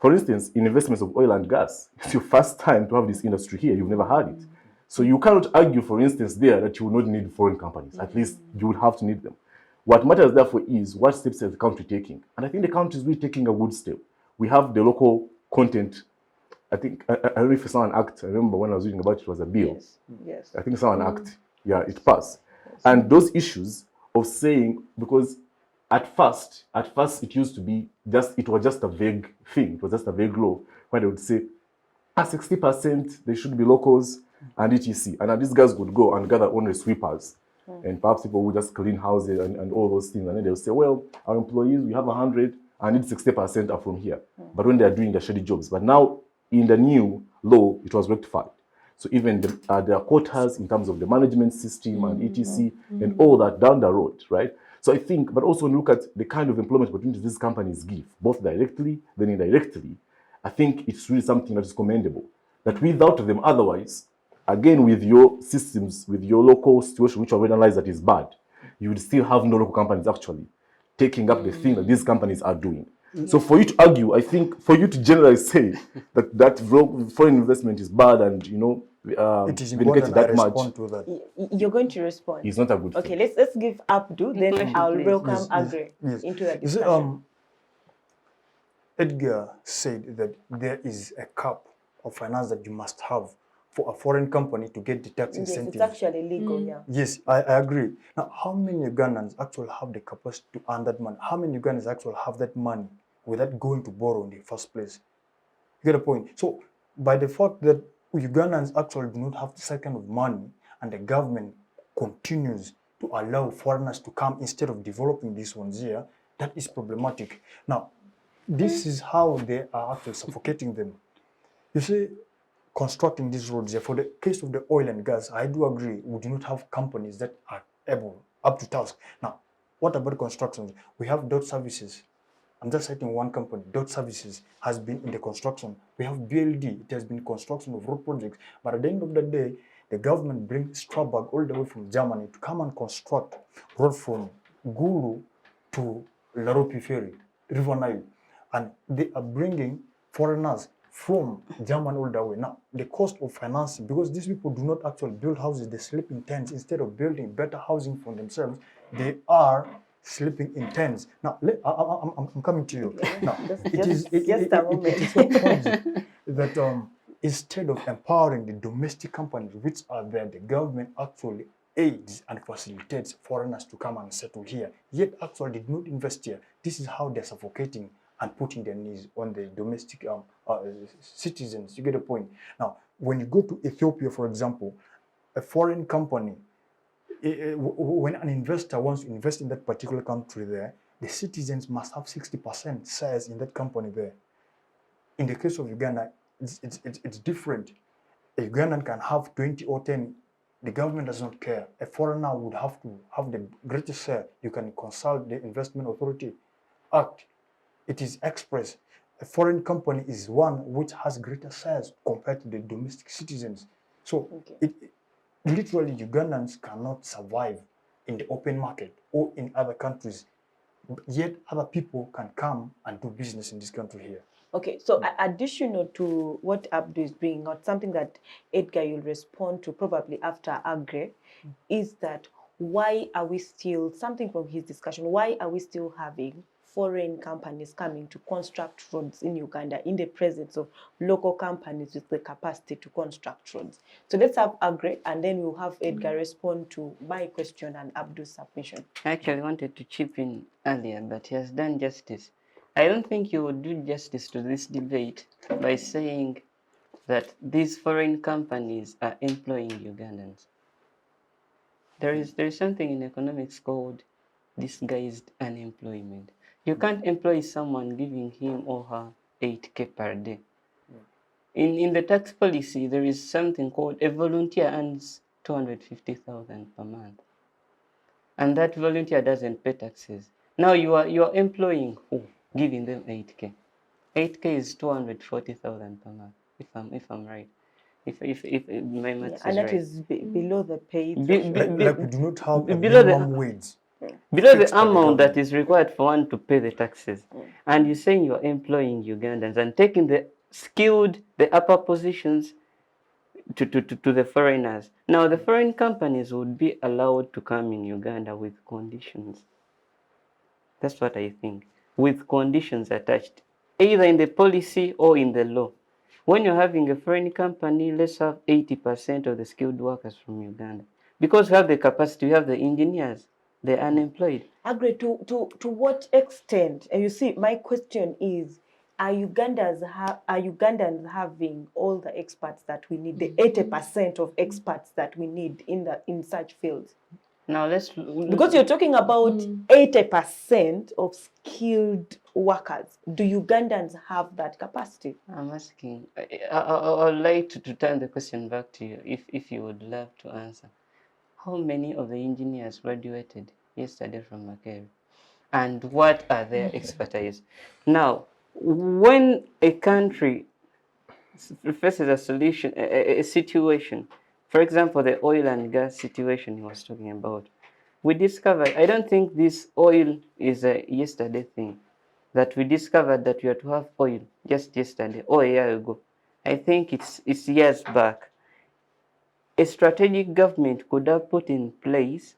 For instance, in investments of oil and gas, it's your first time to have this industry here. You've never had it. So you cannot argue, for instance, there that you will not need foreign companies. At least you would have to need them. What matters, therefore, is what steps is the country taking. And I think the country is really taking a good step. We have the local content. I think, I don't know if it's not an act. I remember when I was reading about it, it was a bill. Yes. I think it's not an act. Yeah, it passed. And those issues of saying, because at first it used to be it was just a vague thing. It was just a vague law where they would say, 60% they should be locals and etc. And then these guys would go and gather only sweepers. And perhaps people would just clean houses and all those things. And then they'll say, well, our employees, we have 100, and need 60% are from here. But when they are doing their shady jobs. But now, in the new law, it was rectified. So even there are quotas in terms of the management system and etc. And all that down the road, right? So I think, but also when you look at the kind of employment opportunities these companies give, both directly, then indirectly, I think it's really something that is commendable. That without them, otherwise, again, with your systems, with your local situation, which I've analyzed that is bad, you would still have no local companies actually taking up the thing that these companies are doing. So for you to argue, I think, for you to generally say that foreign investment is bad and, it is important that I much, respond to that. You're going to respond. it's not a good Okay, thing. let's give Abdul, then Question, I'll please. welcome Aggrey into the You see, discussion. Edgar said that there is a cap of finance that you must have for a foreign company to get the tax Yes, incentive. it's actually legal, yeah. Yes, I agree. Now, how many Ugandans actually have the capacity to earn that money? How many Ugandans actually have that money without going to borrow in the first place? You get a point? So, by the fact that Ugandans actually do not have this kind of money, and the government continues to allow foreigners to come instead of developing these ones here, that is problematic. Now, this is how they are actually suffocating them. You see, constructing these roads here, for the case of the oil and gas, I do agree, we do not have companies that are able, up to task. Now, what about construction? We have Dot Services. I'm just citing one company. Dot Services has been in the construction. We have BLD. It has been construction of road projects. But at the end of the day, the government brings Strabag all the way from Germany to come and construct road from Gulu to Laropi Ferry, River Nile. And they are bringing foreigners from Germany all the way. Now, the cost of financing, because these people do not actually build houses, they sleep in tents. Instead of building better housing for themselves, they are sleeping in tents. Now, I'm coming to you. Now, it is so tragic that instead of empowering the domestic companies which are there, the government actually aids and facilitates foreigners to come and settle here, yet actually did not invest here. This is how they're suffocating and putting their knees on the domestic citizens. You get the point? Now, when you go to Ethiopia, for example, a foreign company, when an investor wants to invest in that particular country there, the citizens must have 60% shares in that company there. In the case of Uganda, it's different. A Ugandan can have 20 or 10. The government does not care. A foreigner would have to have the greatest share. You can consult the Investment Authority Act. It is express. A foreign company is one which has greater shares compared to the domestic citizens. So literally Ugandans cannot survive in the open market or in other countries, yet other people can come and do business in this country here. Okay, so additional to what Abdul is bringing out, something that Edgar you'll respond to probably after Aggrey, is that why are we still, something from his discussion, why are we still having foreign companies coming to construct roads in Uganda in the presence of local companies with the capacity to construct roads? So let's have Aggrey, and then we'll have Edgar respond to my question and Abdul's submission. I actually wanted to chip in earlier, but he has done justice. I don't think you would do justice to this debate by saying that these foreign companies are employing Ugandans. There is something in economics called disguised unemployment. You can't employ someone giving him or her 8K per day. In the tax policy, there is something called a volunteer earns 250,000 per month. And that volunteer doesn't pay taxes. Now you are employing who? Giving them 8K. 8K is 240,000 per month, if I'm right. If my maths is and that right. is below the pay Like we do not have a below the- minimum wage. Below fixed the by the amount that government. is required for one to pay the taxes. And you're saying you're employing Ugandans and taking the skilled, the upper positions to the foreigners. Now, the foreign companies would be allowed to come in Uganda with conditions. That's what I think. With conditions attached, either in the policy or in the law. When you're having a foreign company, let's have 80% of the skilled workers from Uganda. Because we have the capacity, we have the engineers, they're unemployed. Agree to what extent? And you see, my question is, are Ugandans having all the experts that we need, the 80% of experts that we need in such fields? Now let's Because you're talking about 80% of skilled workers. Do Ugandans have that capacity? I'm asking. I'd like to turn the question back to you, if you would love to answer. How many of the engineers graduated yesterday from Makere? And what are their expertise? Now, when a country faces a situation, for example, the oil and gas situation he was talking about, we discovered, I don't think this oil is a yesterday thing, that we discovered that we had to have oil just yesterday or a year ago. I think it's years back. A strategic government could have put in place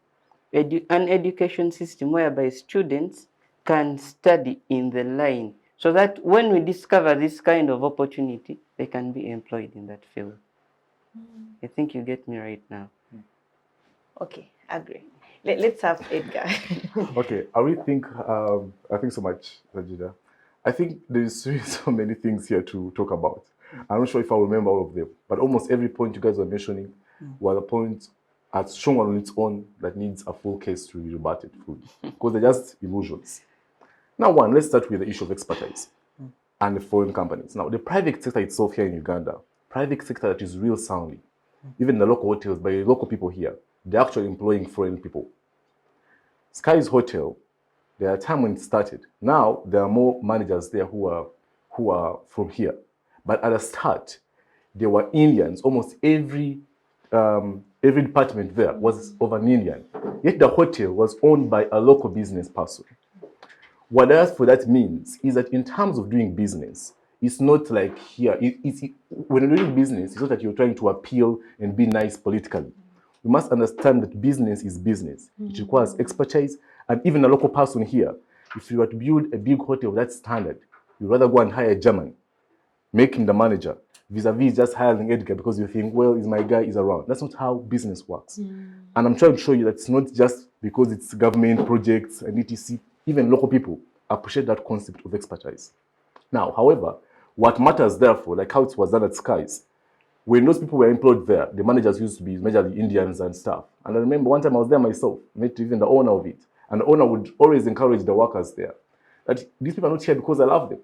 an education system whereby students can study in the line so that when we discover this kind of opportunity, they can be employed in that field. I think you get me right now. Okay, agree. Let's have Edgar. Okay, I think so much, Rajida. I think there's so many things here to talk about. I'm not sure if I remember all of them, but almost every point you guys were mentioning was a point as shown on its own that needs a full case to be rebutted fully, because they're just illusions. Now, let's start with the issue of expertise and the foreign companies. Now, the private sector itself here in Uganda, private sector that is real soundly, even the local hotels, by local people here, they're actually employing foreign people. Sky's Hotel, there are time when it started. Now there are more managers there who are from here. But at the start, there were Indians. Almost every department there was of an Indian. Yet the hotel was owned by a local business person. What that means is that in terms of doing business, it's not like here. When you're doing business, it's not that you're trying to appeal and be nice politically. You must understand that business is business. It requires expertise, and even a local person here, if you were to build a big hotel of that standard, you'd rather go and hire a German, make him the manager, vis-a-vis just hiring Edgar because you think, well, is my guy is around. That's not how business works. And I'm trying to show you that it's not just because it's government projects and etc. Even local people appreciate that concept of expertise. Now, however, what matters therefore, like how it was done at Skies, when those people were employed there, the managers used to be majorly Indians and stuff. And I remember one time I was there myself, met even the owner of it. And the owner would always encourage the workers there that these people are not here because I love them.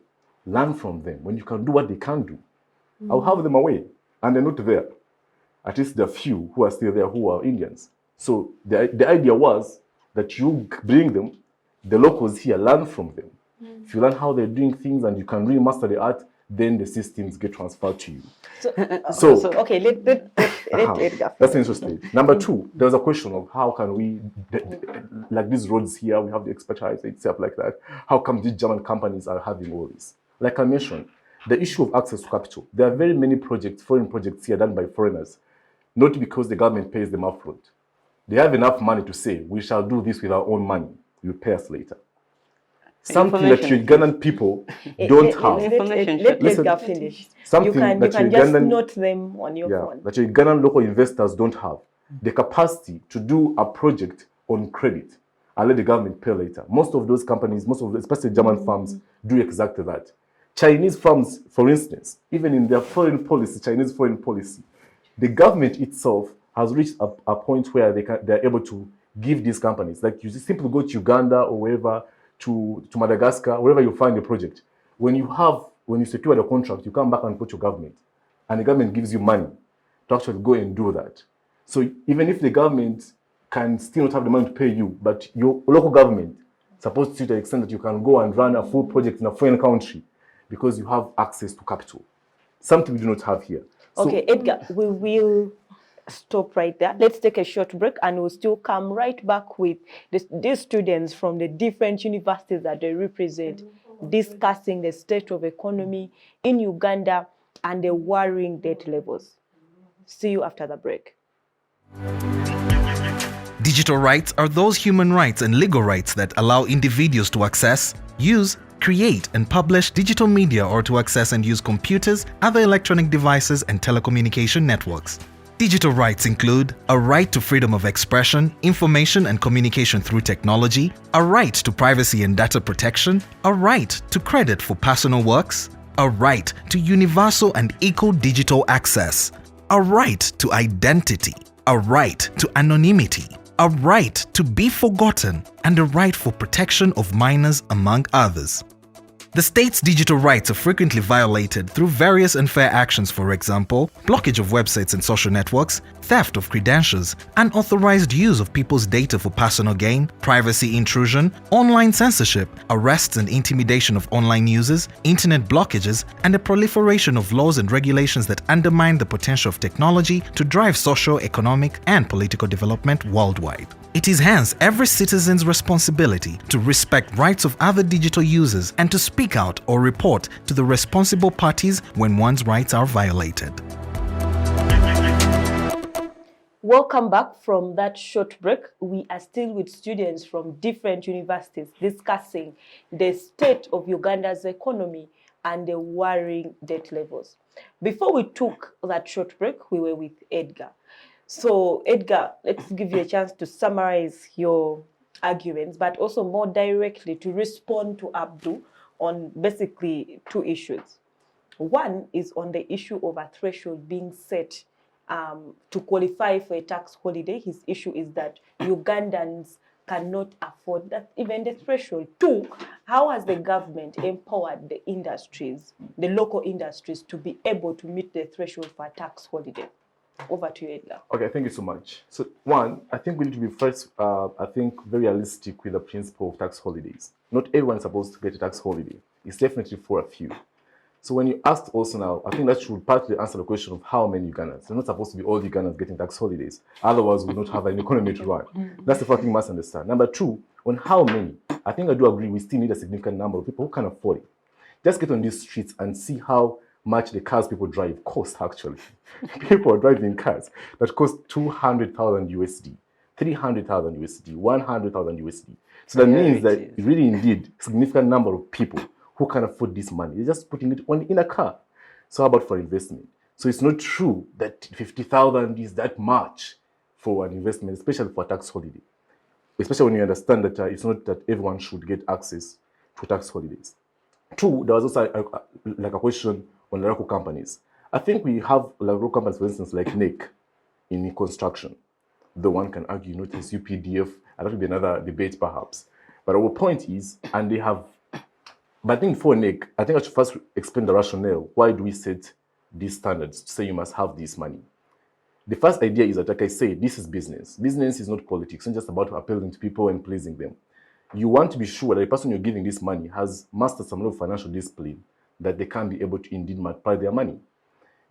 Learn from them. When you can do what they can do, I'll have them away. And they're not there. At least the few who are still there who are Indians. So the idea was that you bring them, the locals here, learn from them. If you learn how they're doing things and you can really master the art, then the systems get transferred to you. So okay, let Edgar. That's interesting. Number two, there was a question of how can we, like these roads here, we have the expertise itself like that. How come these German companies are having all this? Like I mentioned, the issue of access to capital. There are very many projects, foreign projects here done by foreigners, not because the government pays them upfront. They have enough money to say, we shall do this with our own money. You pay us later. Something that Ugandan people don't have. Let Edgar finish. Something You can that just Ugandan, note them on your phone. that Ugandan local investors don't have. The capacity to do a project on credit and let the government pay later. Most of those companies, especially German firms, do exactly that. Chinese firms, for instance, even in their foreign policy, Chinese foreign policy, the government itself has reached a point where they're able to give these companies, like you simply go to Uganda or wherever, to Madagascar, wherever you find a project. When you secure the contract, you come back and report your government, and the government gives you money to actually go and do that. So even if the government can still not have the money to pay you, but your local government is supposed to the extent that you can go and run a full project in a foreign country because you have access to capital. Something we do not have here. Okay, Edgar, we will stop right there. Let's take a short break and we'll still come right back with these students from the different universities that they represent, discussing the state of economy in Uganda and the worrying debt levels. See you after the break. Digital rights are those human rights and legal rights that allow individuals to access, use, create and publish digital media or to access and use computers, other electronic devices and telecommunication networks. Digital rights include a right to freedom of expression, information and communication through technology, a right to privacy and data protection, a right to credit for personal works, a right to universal and equal digital access, a right to identity, a right to anonymity, a right to be forgotten, and a right for protection of minors, among others. The state's digital rights are frequently violated through various unfair actions, for example, blockage of websites and social networks, theft of credentials, unauthorized use of people's data for personal gain, privacy intrusion, online censorship, arrests and intimidation of online users, internet blockages, and the proliferation of laws and regulations that undermine the potential of technology to drive social, economic, and political development worldwide. It is hence every citizen's responsibility to respect rights of other digital users and to speak out or report to the responsible parties when one's rights are violated. Welcome back from that short break. We are still with students from different universities discussing the state of Uganda's economy and the worrying debt levels. Before we took that short break, we were with Edgar. So, Edgar, let's give you a chance to summarize your arguments, but also more directly to respond to Abdul on basically two issues. One is on the issue of a threshold being set to qualify for a tax holiday. His issue is that Ugandans cannot afford that, even the threshold. Two, how has the government empowered the industries, the local industries, to be able to meet the threshold for a tax holiday? Over to you, Edgar. Okay, thank you so much. So one, I think we need to be first, very realistic with the principle of tax holidays. Not everyone is supposed to get a tax holiday. It's definitely for a few. So when you asked also now, I think that should partly answer the question of how many Ugandans. They're not supposed to be all Ugandans getting tax holidays. Otherwise, we'll not have an economy to run. That's the first thing you must understand. Number two, on how many, I think I do agree we still need a significant number of people who can afford it. Just get on these streets and see how much the cars people drive cost, actually. People are driving cars that cost 200,000 USD, 300,000 USD, 100,000 USD. So that means that really indeed significant number of people who can afford this money, they're just putting it in a car. So how about for investment? So it's not true that 50,000 is that much for an investment, especially for a tax holiday. Especially when you understand that it's not that everyone should get access to tax holidays. Two, there was also a question on local companies. I think we have local companies, for instance, like NEC in construction. The one can argue, not as UPDF, and that would be another debate perhaps. But our point is, and they have, but I think for NEC, I think I should first explain the rationale. Why do we set these standards to say you must have this money? The first idea is that, like I said, this is business. Business is not politics. It's not just about appealing to people and pleasing them. You want to be sure that the person you're giving this money has mastered some level of financial discipline that they can be able to indeed multiply their money.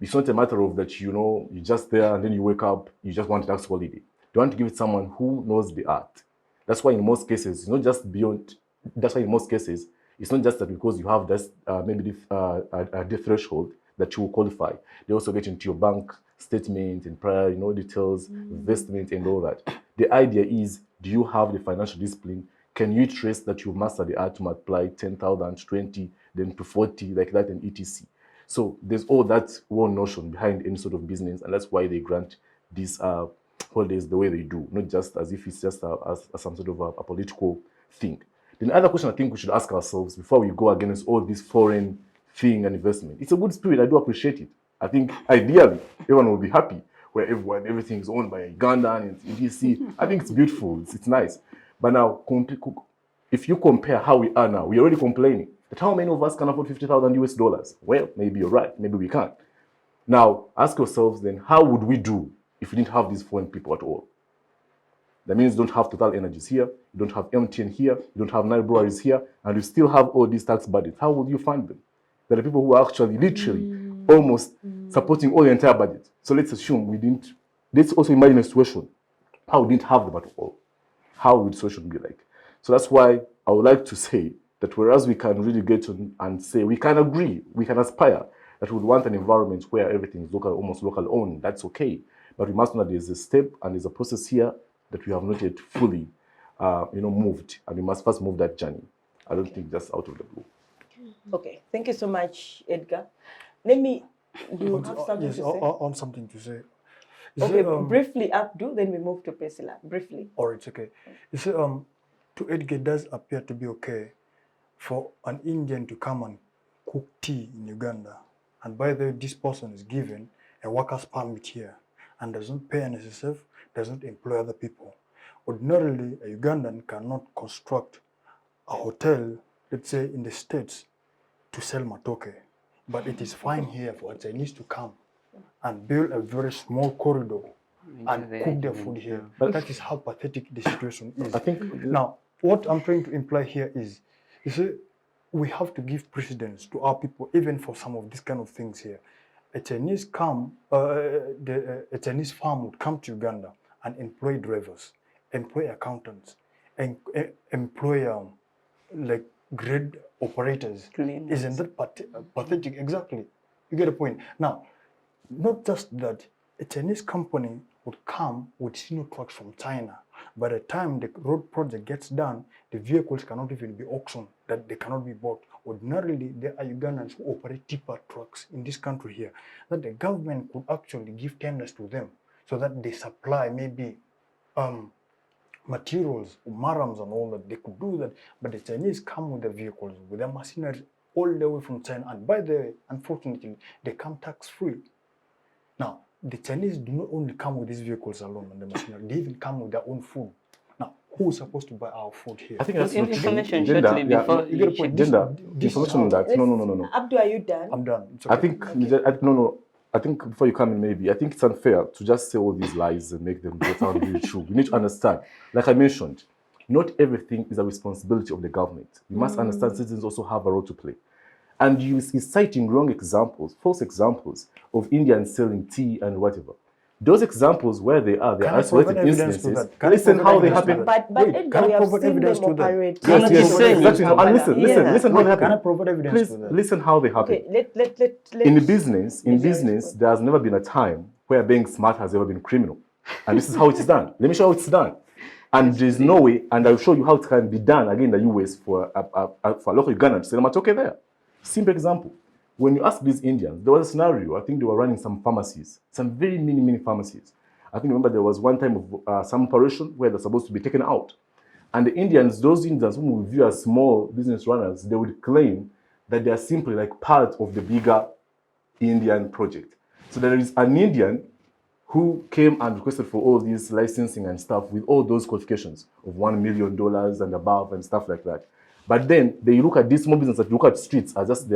It's not a matter of that, you're just there and then you wake up, you just want a tax holiday. You want to give it to someone who knows the art. That's why in most cases, it's not just beyond, that's why in most cases, it's not just that because you have this, maybe the threshold that you will qualify. They also get into your bank statement and prior, details, investment and all that. The idea is, do you have the financial discipline? Can you trace that you've mastered the art to multiply 10,000 to 20, then to 40, like that, and etc. So there's all that one notion behind any sort of business, and that's why they grant these holidays the way they do, not just as if it's just some sort of a political thing. Then the other question I think we should ask ourselves before we go against all these foreign thing and investment. It's a good spirit. I do appreciate it. I think ideally everyone will be happy where everything is owned by a Ugandan and EDC. I think it's beautiful. It's nice. But now, if you compare how we are now, we're already complaining that how many of us can afford $50,000 US? Well, maybe you're right. Maybe we can't. Now, ask yourselves then, how would we do if we didn't have these foreign people at all? That means you don't have Total Energies here, you don't have MTN here, you don't have Nile Breweries here, and you still have all these tax budgets. How would you fund them? There are people who are actually literally almost supporting all the entire budget. So let's assume we didn't. Let's also imagine a situation how we didn't have them at all. How would the situation be like? So that's why I would like to say that whereas we can really get on and say we can agree, we can aspire that we would want an environment where everything is local, almost local owned, that's okay. But we must know that there's a step and there's a process here that we have not yet fully moved. And we must first move that journey. I don't think that's out of the blue. Okay, thank you so much, Edgar. Let me, do you have something yes, to say? on something to say. Okay, briefly, Abdul, then we move to Priscilla. Briefly. All right, okay. You see, to Edgar, it does appear to be okay for an Indian to come and cook tea in Uganda. And by the way, this person is given a worker's permit here and doesn't pay an SSF, doesn't employ other people. Ordinarily, a Ugandan cannot construct a hotel, let's say in the States, to sell matoke. But it is fine here for a Chinese to come and build a very small corridor and cook their food here. But that is how pathetic the situation is. I think Now, what I'm trying to imply here is, you see, we have to give precedence to our people, even for some of these kind of things here. A Chinese a Chinese farm would come to Uganda and employ drivers, employ accountants, and employ like grid operators. Cleaners. Isn't that pathetic? Exactly. You get a point. Now, not just that, a Chinese company would come with sino trucks from China. By the time the road project gets done, the vehicles cannot even be auctioned, that they cannot be bought. Ordinarily, there are Ugandans who operate tipper trucks in this country here, that the government could actually give tenders to them so that they supply maybe materials, marams and all that. They could do that, but the Chinese come with the vehicles, with their machinery all the way from China. And by the way, unfortunately, they come tax-free. Now, the Chinese do not only come with these vehicles alone and the machinery, they even come with their own food. Now, who is supposed to buy our food here? I think that's not true. Information Gender, shortly yeah, before you get a point. information on that. No. Abdul, are you done? I'm done. It's okay. I think I think before you come in, maybe I think it's unfair to just say all these lies and make them sound really true. You need to understand, like I mentioned, not everything is a responsibility of the government. You must understand citizens also have a role to play. And you is citing wrong examples, false examples of Indians selling tea and whatever. Those examples where they are isolated instances. Listen how they happen. But Edgar, we have seen them operate. Yes, exactly. No, and listen how they happen. Can I provide evidence Please to that? listen how they happen. Okay, let In business, there has never been a time where being smart has ever been criminal. And this is how it's done. Let me show you how it's done. And there's no way, and I'll show you how it can be done again in the US for a local Ugandan to say, okay, there. Simple example. When you ask these Indians, there was a scenario, I think they were running some pharmacies, some very many pharmacies. I think remember there was one time of some operation where they're supposed to be taken out. And the Indians, those Indians whom we view as small business runners, they would claim that they are simply like part of the bigger Indian project. So there is an Indian who came and requested for all these licensing and stuff with all those qualifications of $1 million and above and stuff like that. But then they look at these small businesses, that look at streets as just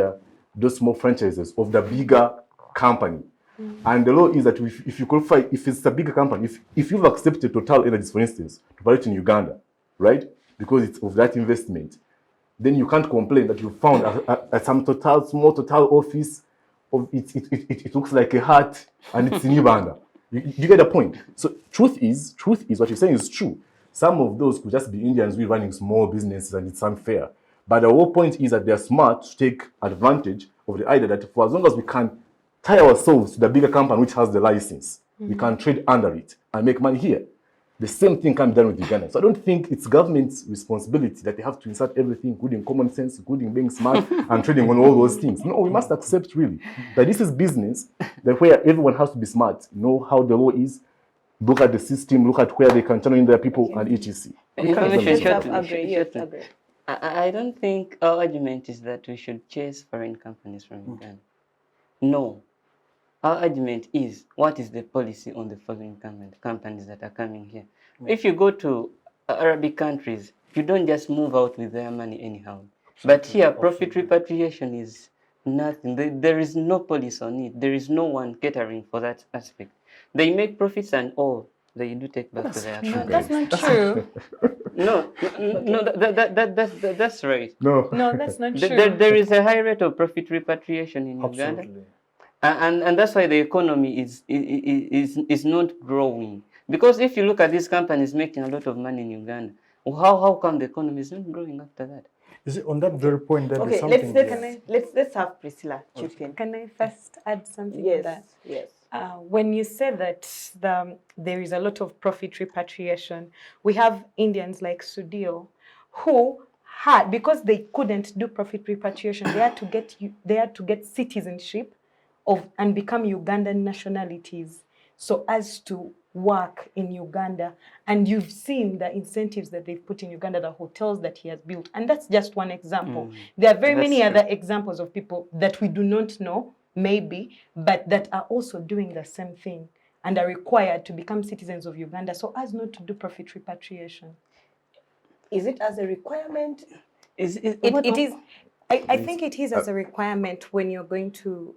those small franchises of the bigger company. And the law is that if you qualify, if it's a bigger company, if you've accepted Total Energies, for instance, to operate in Uganda, right, because it's of that investment, then you can't complain that you found some small Total office, it looks like a hut, and it's in Uganda. You get the point. So truth is what you're saying is true. Some of those could just be Indians who are running small businesses and it's unfair. But the whole point is that they're smart to take advantage of the idea that for as long as we can tie ourselves to the bigger company which has the license, we can trade under it and make money here. The same thing can be done with Uganda. So I don't think it's government's responsibility that they have to insert everything, including common sense, including being smart and trading on all those things. No, we must accept really that this is business, that where everyone has to be smart, know how the law is, look at the system, look at where they can channel in their people and etc. Information Let's have shortly. Aggrey. I don't think our argument is that we should chase foreign companies from Uganda. No. Our argument is, what is the policy on the foreign companies that are coming here? If you go to Arabic countries, you don't just move out with their money anyhow. But here, profit repatriation is nothing. There is no policy on it. There is no one catering for that aspect. They make profits and all they do take back to their No, country. that's not true. That's right. No. No, that's not true. There is a high rate of profit repatriation in Uganda. Absolutely. And that's why the economy is not growing. Because if you look at these companies making a lot of money in Uganda, how come the economy is not growing after that? Is it on that very point that Okay, there's something let's have Priscilla chip in. Can I first add something Yes, to that? yes. When you say that there is a lot of profit repatriation, we have Indians like Sudio who had, because they couldn't do profit repatriation, they had to get citizenship and become Ugandan nationalities so as to work in Uganda. And you've seen the incentives that they've put in Uganda, the hotels that he has built. And that's just one example. There are very many other examples of people that we do not know, maybe, but that are also doing the same thing and are required to become citizens of Uganda so as not to do profit repatriation. Is it as a requirement? It is. I think it is as a requirement when you're going to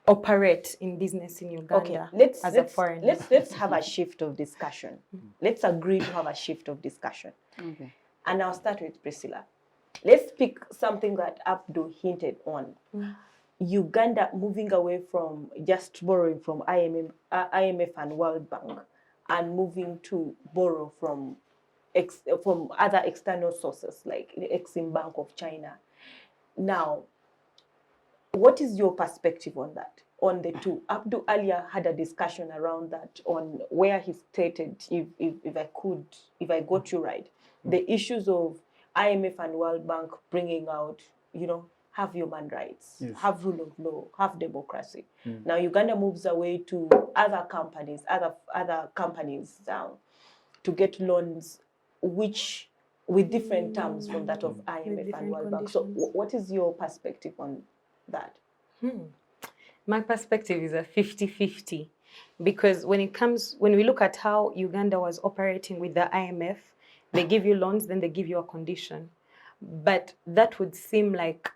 operate in business in Uganda as a foreigner. Let's have a shift of discussion. Let's agree to have a shift of discussion. Okay. And I'll start with Priscilla. Let's pick something that Abdul hinted on. Uganda moving away from just borrowing from IMF and World Bank and moving to borrow from other external sources like the Exim Bank of China. Now, what is your perspective on that, on the two? Abdul earlier had a discussion around that on where he stated, if I got you right, the issues of IMF and World Bank bringing out, have human rights, have rule of law, have democracy. Now Uganda moves away to other companies to get loans, which with different terms from that of IMF and World Bank. So what is your perspective on that? My perspective is a 50-50 because when we look at how Uganda was operating with the IMF, they give you loans, then they give you a condition. But that would seem like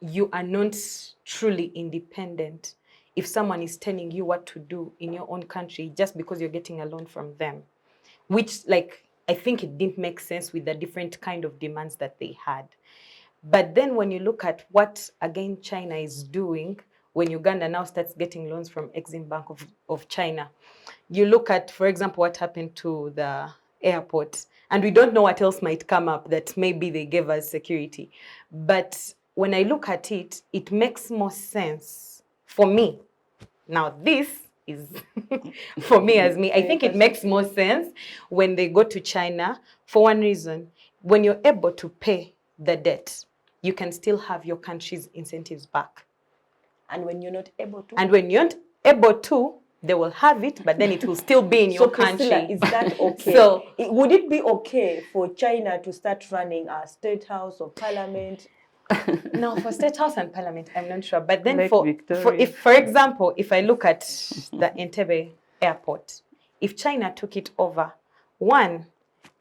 you are not truly independent if someone is telling you what to do in your own country just because you're getting a loan from them, which I think it didn't make sense with the different kind of demands that they had. But then when you look at what, again, China is doing, when Uganda now starts getting loans from Exim Bank of China, you look at, for example, what happened to the airport, and we don't know what else might come up that maybe they gave us security. But when I look at it, it makes more sense for me. Now, this is for me as me. I think it makes more sense when they go to China for one reason. When you're able to pay the debt, you can still have your country's incentives back. And when you're not able to? And when you're not able to, they will have it, but then it will still be in your country. Priscilla, is that okay? Would it be okay for China to start running a state house or parliament? No, for state house and parliament, I'm not sure. But then Like for example, if I look at the Entebbe airport, if China took it over, one,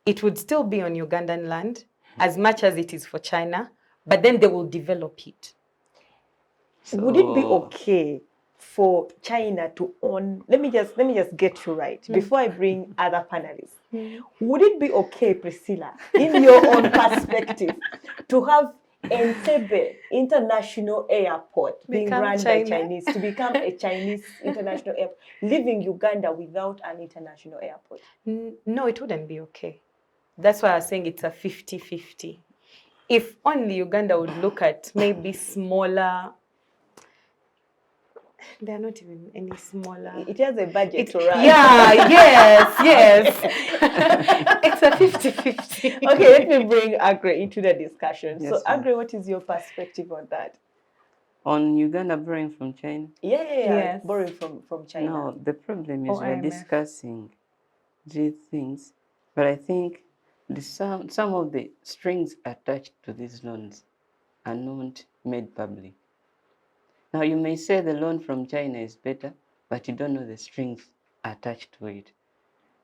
it would still be on Ugandan land as much as it is for China, but then they will develop it. Would it be okay for China to own? Let me just get you right before I bring other panelists. Would it be okay, Priscilla, in your own perspective, to have Entebbe International Airport being run by Chinese, to become a Chinese international airport, leaving Uganda without an international airport? No, it wouldn't be okay. That's why I was saying it's a 50-50. If only Uganda would look at maybe smaller. There are not even any smaller. It has a budget to run. Yeah, yes. It's a 50-50. Okay, let me bring Aggrey into the discussion. Yes, so, Aggrey, what is your perspective on that? On Uganda borrowing from China? Yeah. Yes. Borrowing from China. No, the problem is we're IMF. discussing these things, but I think some of the strings attached to these loans are not made public. Now, you may say the loan from China is better, but you don't know the strings attached to it.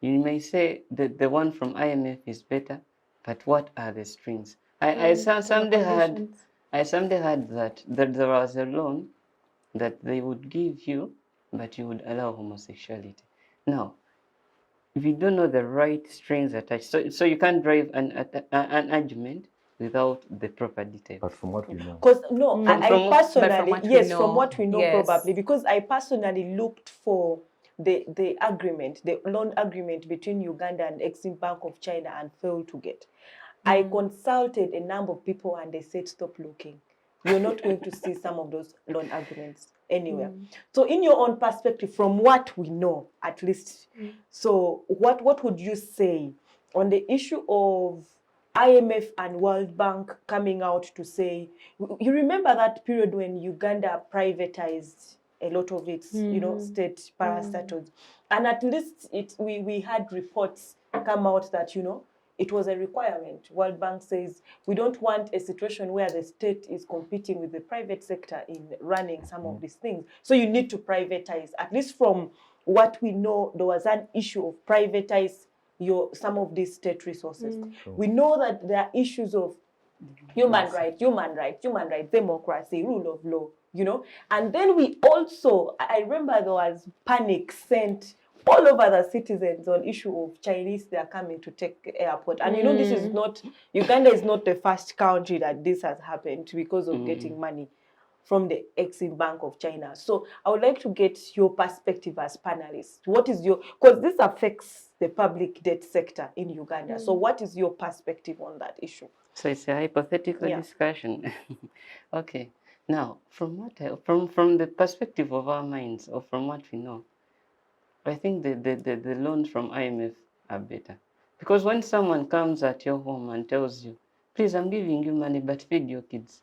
You may say that the one from IMF is better, but what are the strings? I someday heard that there was a loan that they would give you, but you would allow homosexuality. Now, if you don't know the right strings attached, so you can't drive an argument without the proper details. But from what we know, Because no, I personally, from what we yes, know, from what we know, yes. probably, because I personally looked for the agreement, the loan agreement between Uganda and Exim Bank of China and failed to get. I consulted a number of people and they said, stop looking. You're not going to see some of those loan agreements anywhere. So in your own perspective, from what we know, at least, so what would you say on the issue of IMF and World Bank coming out to say, you remember that period when Uganda privatized a lot of its, state parastatals, and at least we had reports come out that, it was a requirement. World Bank says we don't want a situation where the state is competing with the private sector in running some of these things. So you need to privatize. At least from what we know, there was an issue of privatize some of these state resources. We know that there are issues of human rights, democracy, rule of law, And then we also, I remember there was panic sent all over the citizens on issue of Chinese, they are coming to take the airport. And this is not, Uganda is not the first country that this has happened because of getting money from the Exim Bank of China. So I would like to get your perspective as panelists. What is because this affects the public debt sector in Uganda. So what is your perspective on that issue? So it's a hypothetical discussion. Okay. Now, from the perspective of our minds, or from what we know, I think the loans from IMF are better. Because when someone comes at your home and tells you, please, I'm giving you money, but feed your kids,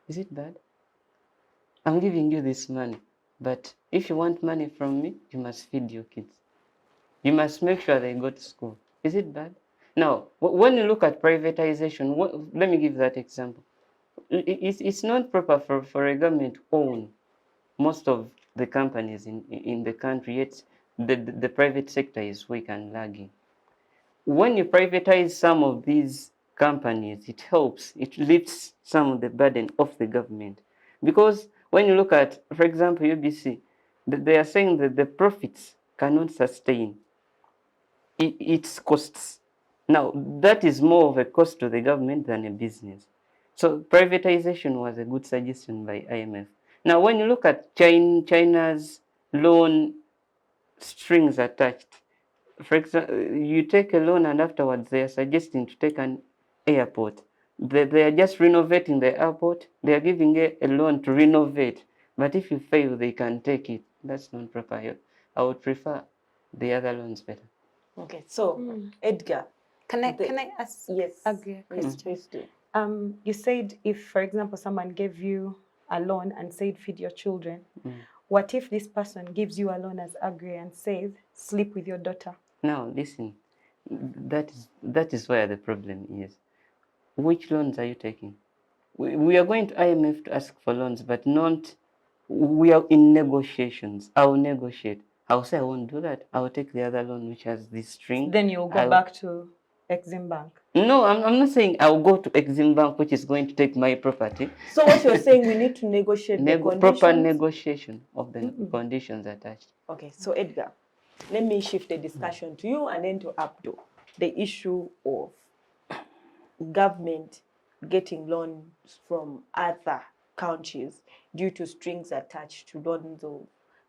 is it bad? I'm giving you this money, but if you want money from me, you must feed your kids. You must make sure they go to school. Is it bad? Now, when you look at privatization, let me give that example. It's not proper for a government to own most of the companies in the country, yet the private sector is weak and lagging. When you privatize some of these companies, it helps, it lifts some of the burden off the government. Because when you look at, for example, UBC, they are saying that the profits cannot sustain its costs. Now, that is more of a cost to the government than a business. So privatization was a good suggestion by IMF. Now, when you look at China's loan strings attached, for example, you take a loan and afterwards they are suggesting to take an airport. They are just renovating the airport. They are giving a loan to renovate. But if you fail, they can take it. That's not proper. I would prefer the other loans better. Okay, so Edgar. Can I ask a question? Yes, please do. You said if, for example, someone gave you a loan and said feed your children, what if this person gives you a loan as Aggrey and says sleep with your daughter? Now, listen, that is where the problem is. Which loans are you taking? We are going to IMF to ask for loans, but not, we are in negotiations. I'll negotiate. I'll say I won't do that. I'll take the other loan which has this string. Then you'll go back to Exim Bank. No, I'm not saying I'll go to Exim Bank, which is going to take my property. So what you're saying, we need to negotiate the conditions? Proper negotiation of the conditions attached. Okay, so Edgar, let me shift the discussion to you and then to Abdul. The issue of government getting loans from other countries due to strings attached to loans of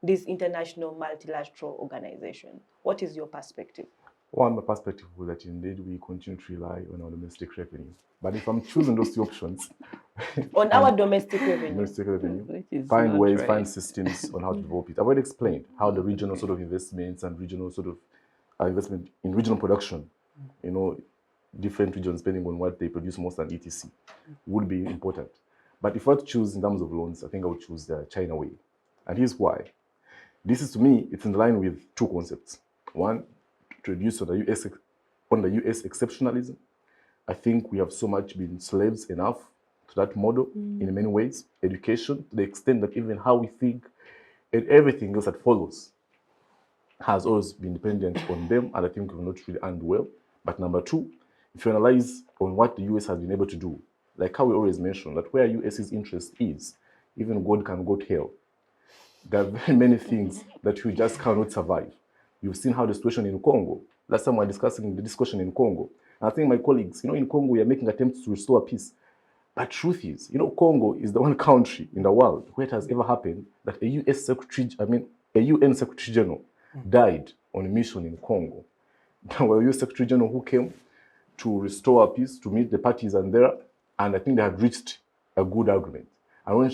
this international multilateral organization. What is your perspective? One, my perspective was that indeed we continue to rely on our domestic revenue. But if I'm choosing those two options, on our domestic revenue, find ways, find systems on how to develop it. I've already explained how the regional sort of investments and regional sort of investment in regional production, different regions depending on what they produce most and etc. would be important. But if I were to choose in terms of loans, I think I would choose the China way. And here's why. This is, to me, it's in line with two concepts. One, to reduce on the US exceptionalism, I think we have so much been slaves enough to that model in many ways. Education, to the extent that even how we think and everything else that follows has always been dependent on them, and I think we've not really earned well. But number two, if you analyze on what the US has been able to do, like how we always mention that where US's interest is, even God can go to hell. There are very many things that we just cannot survive. You've seen how the situation in Congo. Last time we were discussing the discussion in Congo. And I think my colleagues, in Congo, we are making attempts to restore peace. But truth is, Congo is the one country in the world where it has ever happened that a UN Secretary General died on a mission in Congo. There were a US Secretary General who came to restore peace, to meet the parties and I think they had reached a good agreement. And when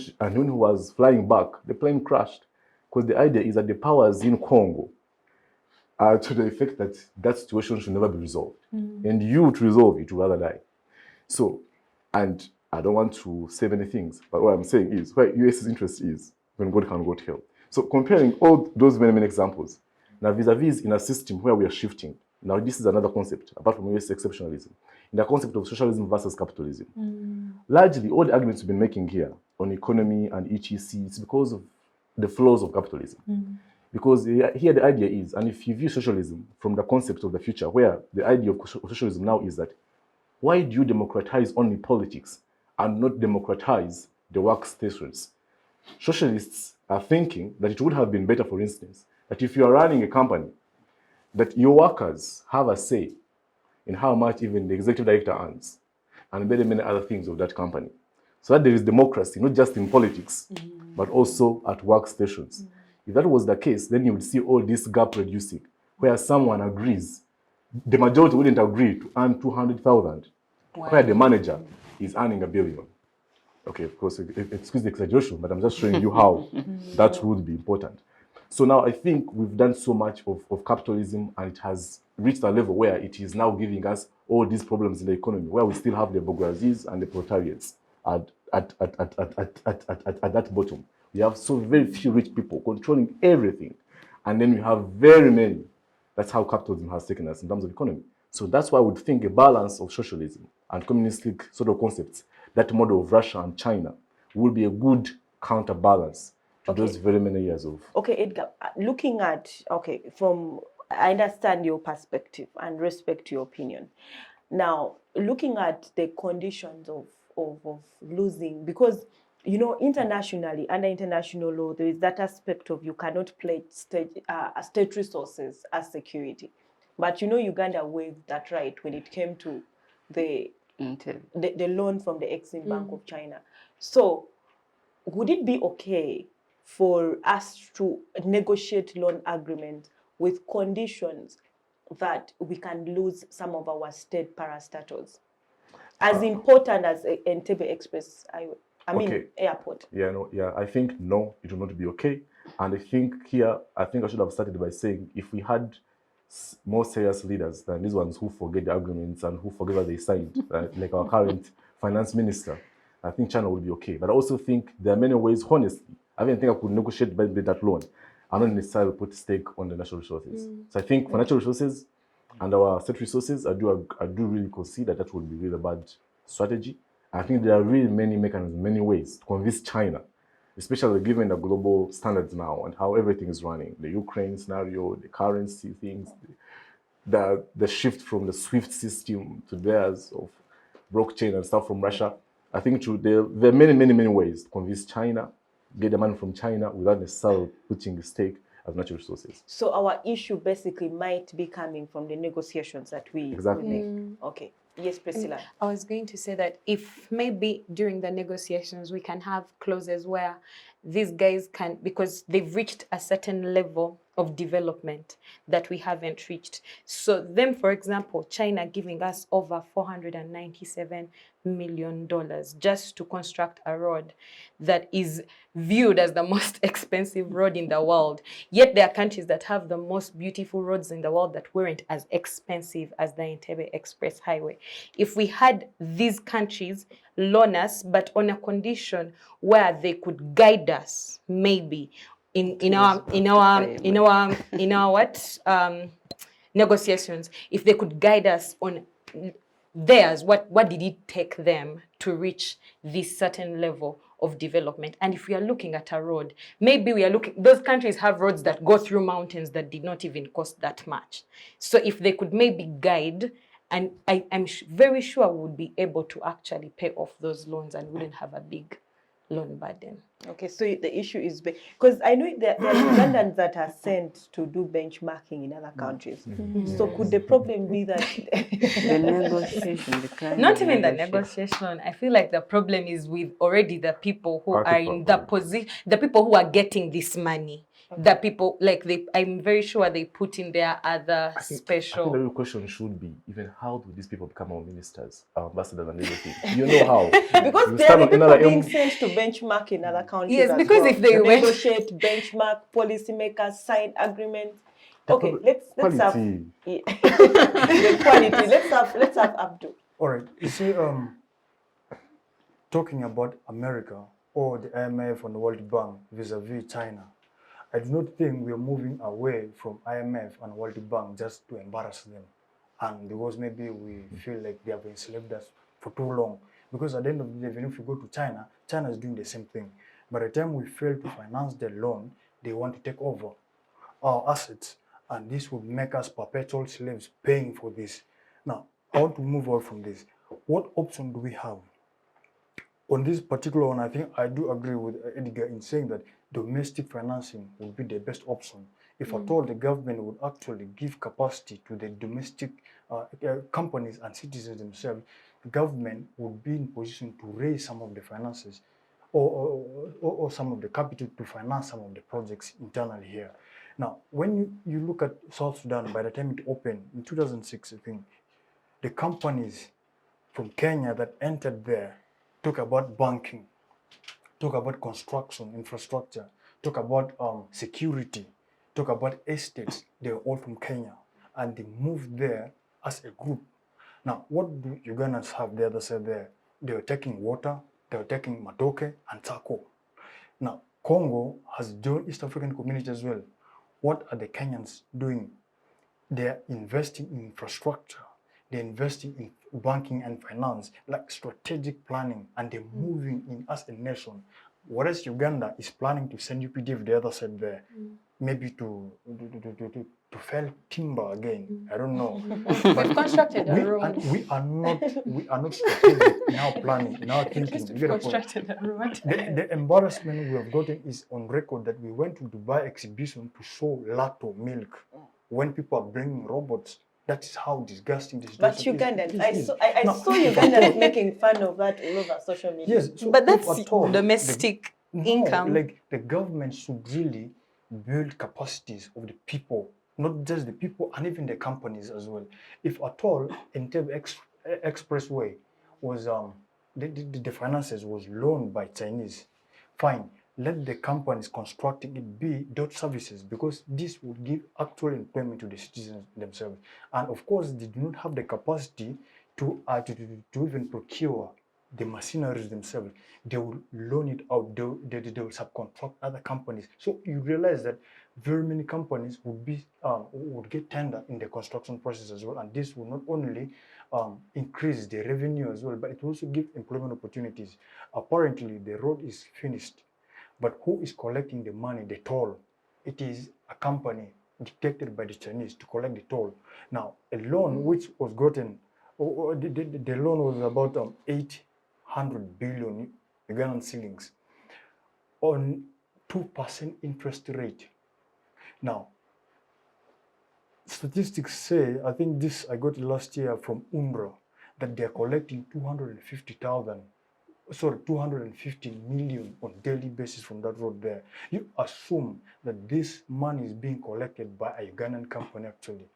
he was flying back, the plane crashed. Because the idea is that the powers in Congo are to the effect that that situation should never be resolved. And you, to resolve it, would rather die. So, and I don't want to say many things, but what I'm saying is where US's interest is, when God can go to hell. So comparing all those many, many examples, now vis-a-vis in a system where we are shifting, now this is another concept, apart from US exceptionalism, in the concept of socialism versus capitalism. Largely, all the arguments we've been making here on economy and etc., it's because of the flaws of capitalism. Because here the idea is, and if you view socialism from the concept of the future, where the idea of socialism now is that, why do you democratize only politics and not democratize the workstations? Socialists are thinking that it would have been better, for instance, that if you are running a company, that your workers have a say in how much even the executive director earns, and many, many other things of that company. So that there is democracy, not just in politics, but also at workstations. If that was the case, then you would see all this gap reducing, where someone agrees, the majority wouldn't agree to earn 200,000, where the manager is earning $1 billion. Okay, of course, excuse the exaggeration, but I'm just showing you how that would be important. So now I think we've done so much of capitalism, and it has reached a level where it is now giving us all these problems in the economy, where we still have the bourgeoisies and the proletariats at that bottom. We have so very few rich people controlling everything, and then we have very many. That's how capitalism has taken us in terms of economy. So that's why I would think a balance of socialism and communistic sort of concepts, that model of Russia and China, will be a good counterbalance to those very many years of. Okay, Edgar, looking at, I understand your perspective and respect your opinion. Now, looking at the conditions of losing, because, internationally, under international law, there is that aspect of you cannot pledge state resources as security. But, Uganda waived that right when it came to the loan from the Exim Bank of China. So, would it be okay for us to negotiate loan agreements with conditions that we can lose some of our state parastatals? As important as Entebbe Express, airport. I think no, it will not be okay. And I think I should have started by saying, if we had more serious leaders than these ones who forget the agreements and who forget what they signed, like our current finance minister, I think China will be okay. But I also think there are many ways, honestly, I don't think I could negotiate by that loan and not necessarily put stake on the natural resources. So I think for natural resources and our state resources, I do really consider that would be really a bad strategy. I think there are really many mechanisms, many ways to convince China, especially given the global standards now and how everything is running, the Ukraine scenario, the currency things, the shift from the SWIFT system to theirs of blockchain and stuff from Russia. I think there are many, many, many ways to convince China, get the money from China without necessarily putting a stake as natural resources. So our issue basically might be coming from the negotiations that we make. Okay. Yes, Priscilla. I was going to say that if maybe during the negotiations we can have clauses where these guys can, because they've reached a certain level of development that we haven't reached. So them, for example, China giving us over $497 million just to construct a road that is viewed as the most expensive road in the world. Yet there are countries that have the most beautiful roads in the world that weren't as expensive as the Entebbe Express Highway. If we had these countries loan us, but on a condition where they could guide us, maybe in our negotiations, if they could guide us on theirs, what did it take them to reach this certain level of development? And if we are looking at a road, maybe we are looking, those countries have roads that go through mountains that did not even cost that much. So if they could maybe guide, and I'm very sure we would be able to actually pay off those loans and wouldn't have a big loan burden. Okay, so the issue is because I know there are Ugandans that are sent to do benchmarking in other countries. So could the problem be that The negotiation, the kind Not of even the negotiation. I feel like the problem is with already the people who are in the position, the people who are getting this money. The people, like I'm very sure they put in their other I think special. the real question should be, even how do these people become our ministers, our ambassadors and everything? You know how? because You there stand are on people another being sent to benchmark in other countries. Yes, as because well. if they went- negotiate, benchmark, policymakers sign agreements. Okay, let's have quality. the quality. Let's have Abdul. All right. You see, talking about America or the IMF and the World Bank vis-a-vis China, I do not think we are moving away from IMF and World Bank just to embarrass them, and because maybe we feel like they have enslaved us for too long. Because at the end of the day, even if we go to China, China is doing the same thing. By the time we fail to finance the loan, they want to take over our assets, and this would make us perpetual slaves paying for this. Now, I want to move on from this. What option do we have? On this particular one, I think I do agree with Edgar in saying that domestic financing would be the best option. If at all the government would actually give capacity to the domestic companies and citizens themselves, the government would be in position to raise some of the finances or some of the capital to finance some of the projects internally here. Now, when you look at South Sudan, by the time it opened in 2006, I think, the companies from Kenya that entered there talk about banking, talk about construction, infrastructure, talk about security, talk about estates. They were all from Kenya, and they moved there as a group. Now, what do Ugandans have the other side there? They were taking water, they were taking matoke and charcoal. Now, Congo has joined East African community as well. What are the Kenyans doing? They're investing in infrastructure. They're investing in banking and finance, like strategic planning, and they're moving in as a nation. Whereas Uganda is planning to send UPDF the other side there, maybe to fell timber again. I don't know. We've constructed a road. We are not strategic in our planning, in our thinking. You get a point? Constructed a road. The embarrassment we have gotten is on record that we went to Dubai exhibition to show Lato milk when people are bringing robots. That is how disgusting this But Ugandans, I saw Ugandans making fun of that all over social media. Yes, so But if that's at all, domestic income. Like the government should really build capacities of the people, not just the people, and even the companies as well. If at all, Entebbe Expressway was the finances was loaned by Chinese, fine. Let the companies constructing it be dot services, because this would give actual employment to the citizens themselves. And of course, they do not have the capacity to even procure the machineries themselves. They will loan it out. They will subcontract other companies. So you realize that very many companies would get tender in the construction process as well. And this will not only increase the revenue as well, but it will also give employment opportunities. Apparently, the road is finished. But who is collecting the money, the toll? It is a company dictated by the Chinese to collect the toll. Now, a loan which was gotten, the loan was about 800 billion Ugandan shillings on 2% interest rate. Now, statistics say, I think this I got last year from UNRWA, that they're collecting 250 million on daily basis from that road there. You assume that this money is being collected by a Ugandan company actually.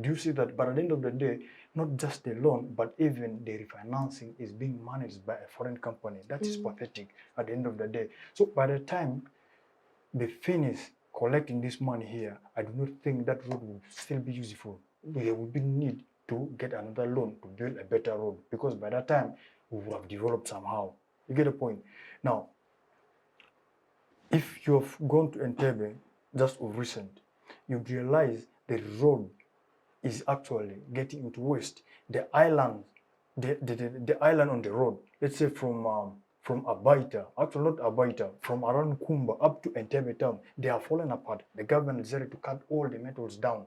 Do you see that? But at the end of the day, not just the loan, but even the refinancing is being managed by a foreign company. That is pathetic at the end of the day. So by the time they finish collecting this money here, I do not think that road will still be useful. There will be need to get another loan to build a better road, because by that time, we would have developed somehow. You get the point? Now, if you have gone to Entebbe just of recent, you realize the road is actually getting into waste. The islands the island on the road, let's say from Abaita, actually not Abaita, from around Nkumba up to Entebbe town, they are falling apart. The government decided to cut all the metals down.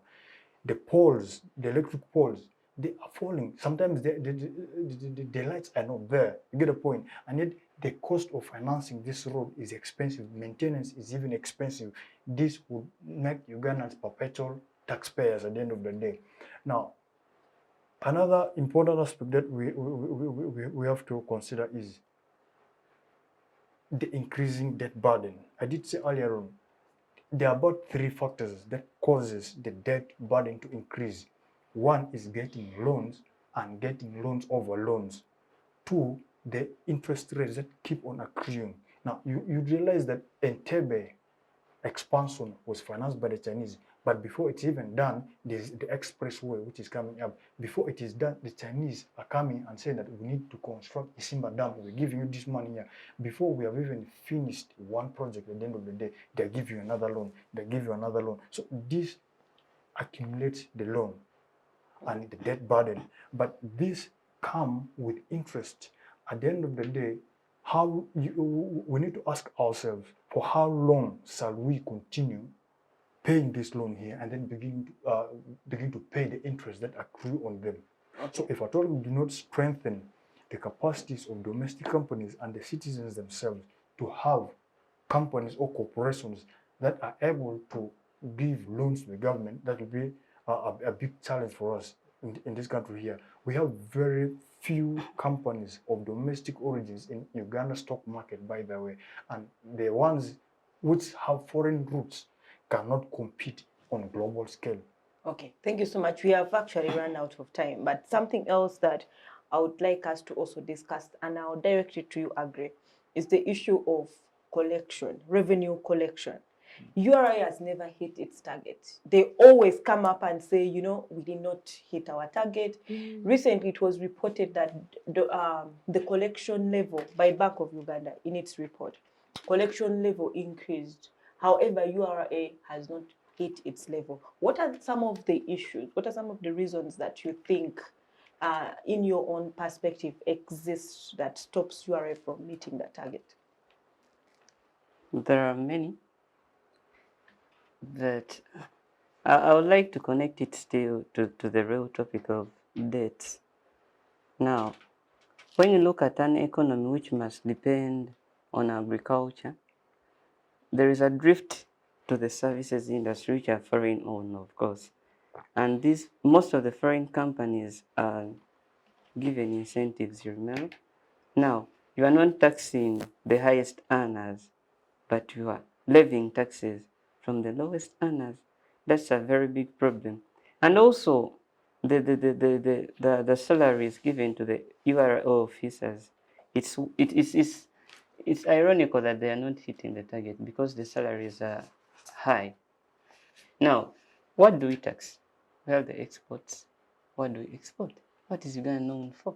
The poles, the electric poles, they are falling. Sometimes the lights are not there. You get a point? And yet the cost of financing this road is expensive. Maintenance is even expensive. This would make Ugandans perpetual taxpayers at the end of the day. Now, another important aspect that we have to consider is the increasing debt burden. I did say earlier on, there are about 3 factors that causes the debt burden to increase. One is getting loans and getting loans over loans. 2, the interest rates that keep on accruing. Now, you realize that Entebbe expansion was financed by the Chinese, but before it's even done, there's the expressway which is coming up. Before it is done, the Chinese are coming and saying that we need to construct Isimba Dam. We're giving you this money here. Before we have even finished one project, at the end of the day, they give you another loan. They give you another loan. So this accumulates the loan and the debt burden. But this come with interest. At the end of the day, we need to ask ourselves, for how long shall we continue paying this loan here and then begin to pay the interest that accrue on them? Okay. So if at all we do not strengthen the capacities of domestic companies and the citizens themselves to have companies or corporations that are able to give loans to the government, that will be a big challenge for us in this country here. We have very few companies of domestic origins in Uganda stock market, by the way, and the ones which have foreign roots cannot compete on a global scale. Okay, thank you so much. We have actually run out of time, but something else that I would like us to also discuss, and I'll direct it to you, Aggrey, is the issue of collection, revenue collection. URI has never hit its target. They always come up and say, you know, we did not hit our target. Recently, it was reported that the collection level by Bank of Uganda, in its report, collection level increased. However, URA has not hit its level. What are some of the issues? What are some of the reasons that you think, in your own perspective, exist that stops URA from meeting the target? There are many, but I would like to connect it still to the real topic of debts. Now, when you look at an economy which must depend on agriculture, there is a drift to the services industry, which are foreign owned, of course. And most of the foreign companies are given incentives, you remember? Now, you are not taxing the highest earners, but you are levying taxes from the lowest earners. That's a very big problem. And also, the salaries given to the URO officers, it's ironical that they are not hitting the target because the salaries are high. Now, what do we tax? We have the exports. What do we export? What is Uganda known for?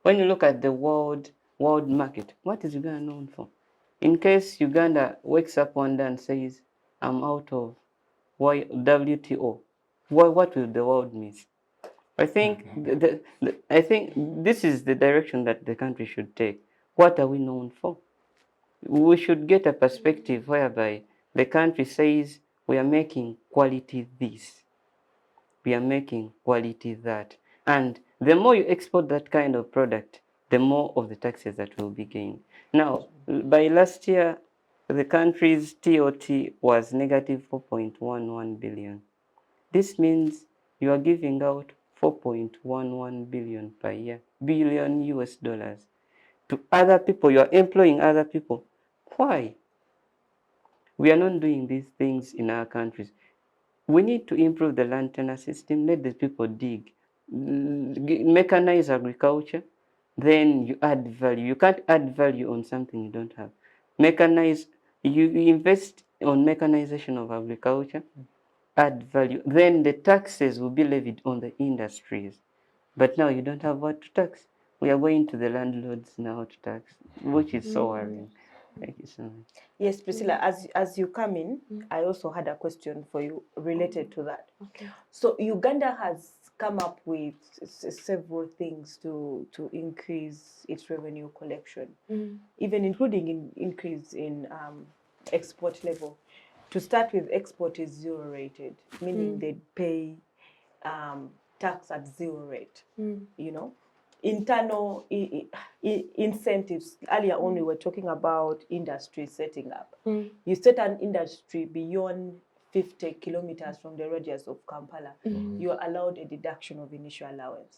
When you look at the world market, what is Uganda known for? In case Uganda wakes up one day and says, I'm out of WTO, what will the world miss? I think I think this is the direction that the country should take. What are we known for? We should get a perspective whereby the country says we are making quality this, we are making quality that. And the more you export that kind of product, the more of the taxes that will be gained. Now, by last year, the country's TOT was negative 4.11 billion. This means you are giving out 4.11 billion per year, billion US dollars to other people. You are employing other people. Why? We are not doing these things in our countries. We need to improve the land tenure system, let the people dig, mechanize agriculture, then you add value. You can't add value on something you don't have. Mechanize, you invest on mechanization of agriculture, add value, then the taxes will be levied on the industries. But now you don't have what to tax. We are going to the landlords now to tax, which is so worrying. Thank you so much. Yes, Priscilla, as you come in, I also had a question for you related to that. Okay. So Uganda has come up with several things to increase its revenue collection, even including increase in export level. To start with, export is zero rated, meaning they pay tax at zero rate. You know, internal incentives. Earlier on, we were talking about industry setting up. You set an industry beyond 50 kilometers from the radius of Kampala, you are allowed a deduction of initial allowance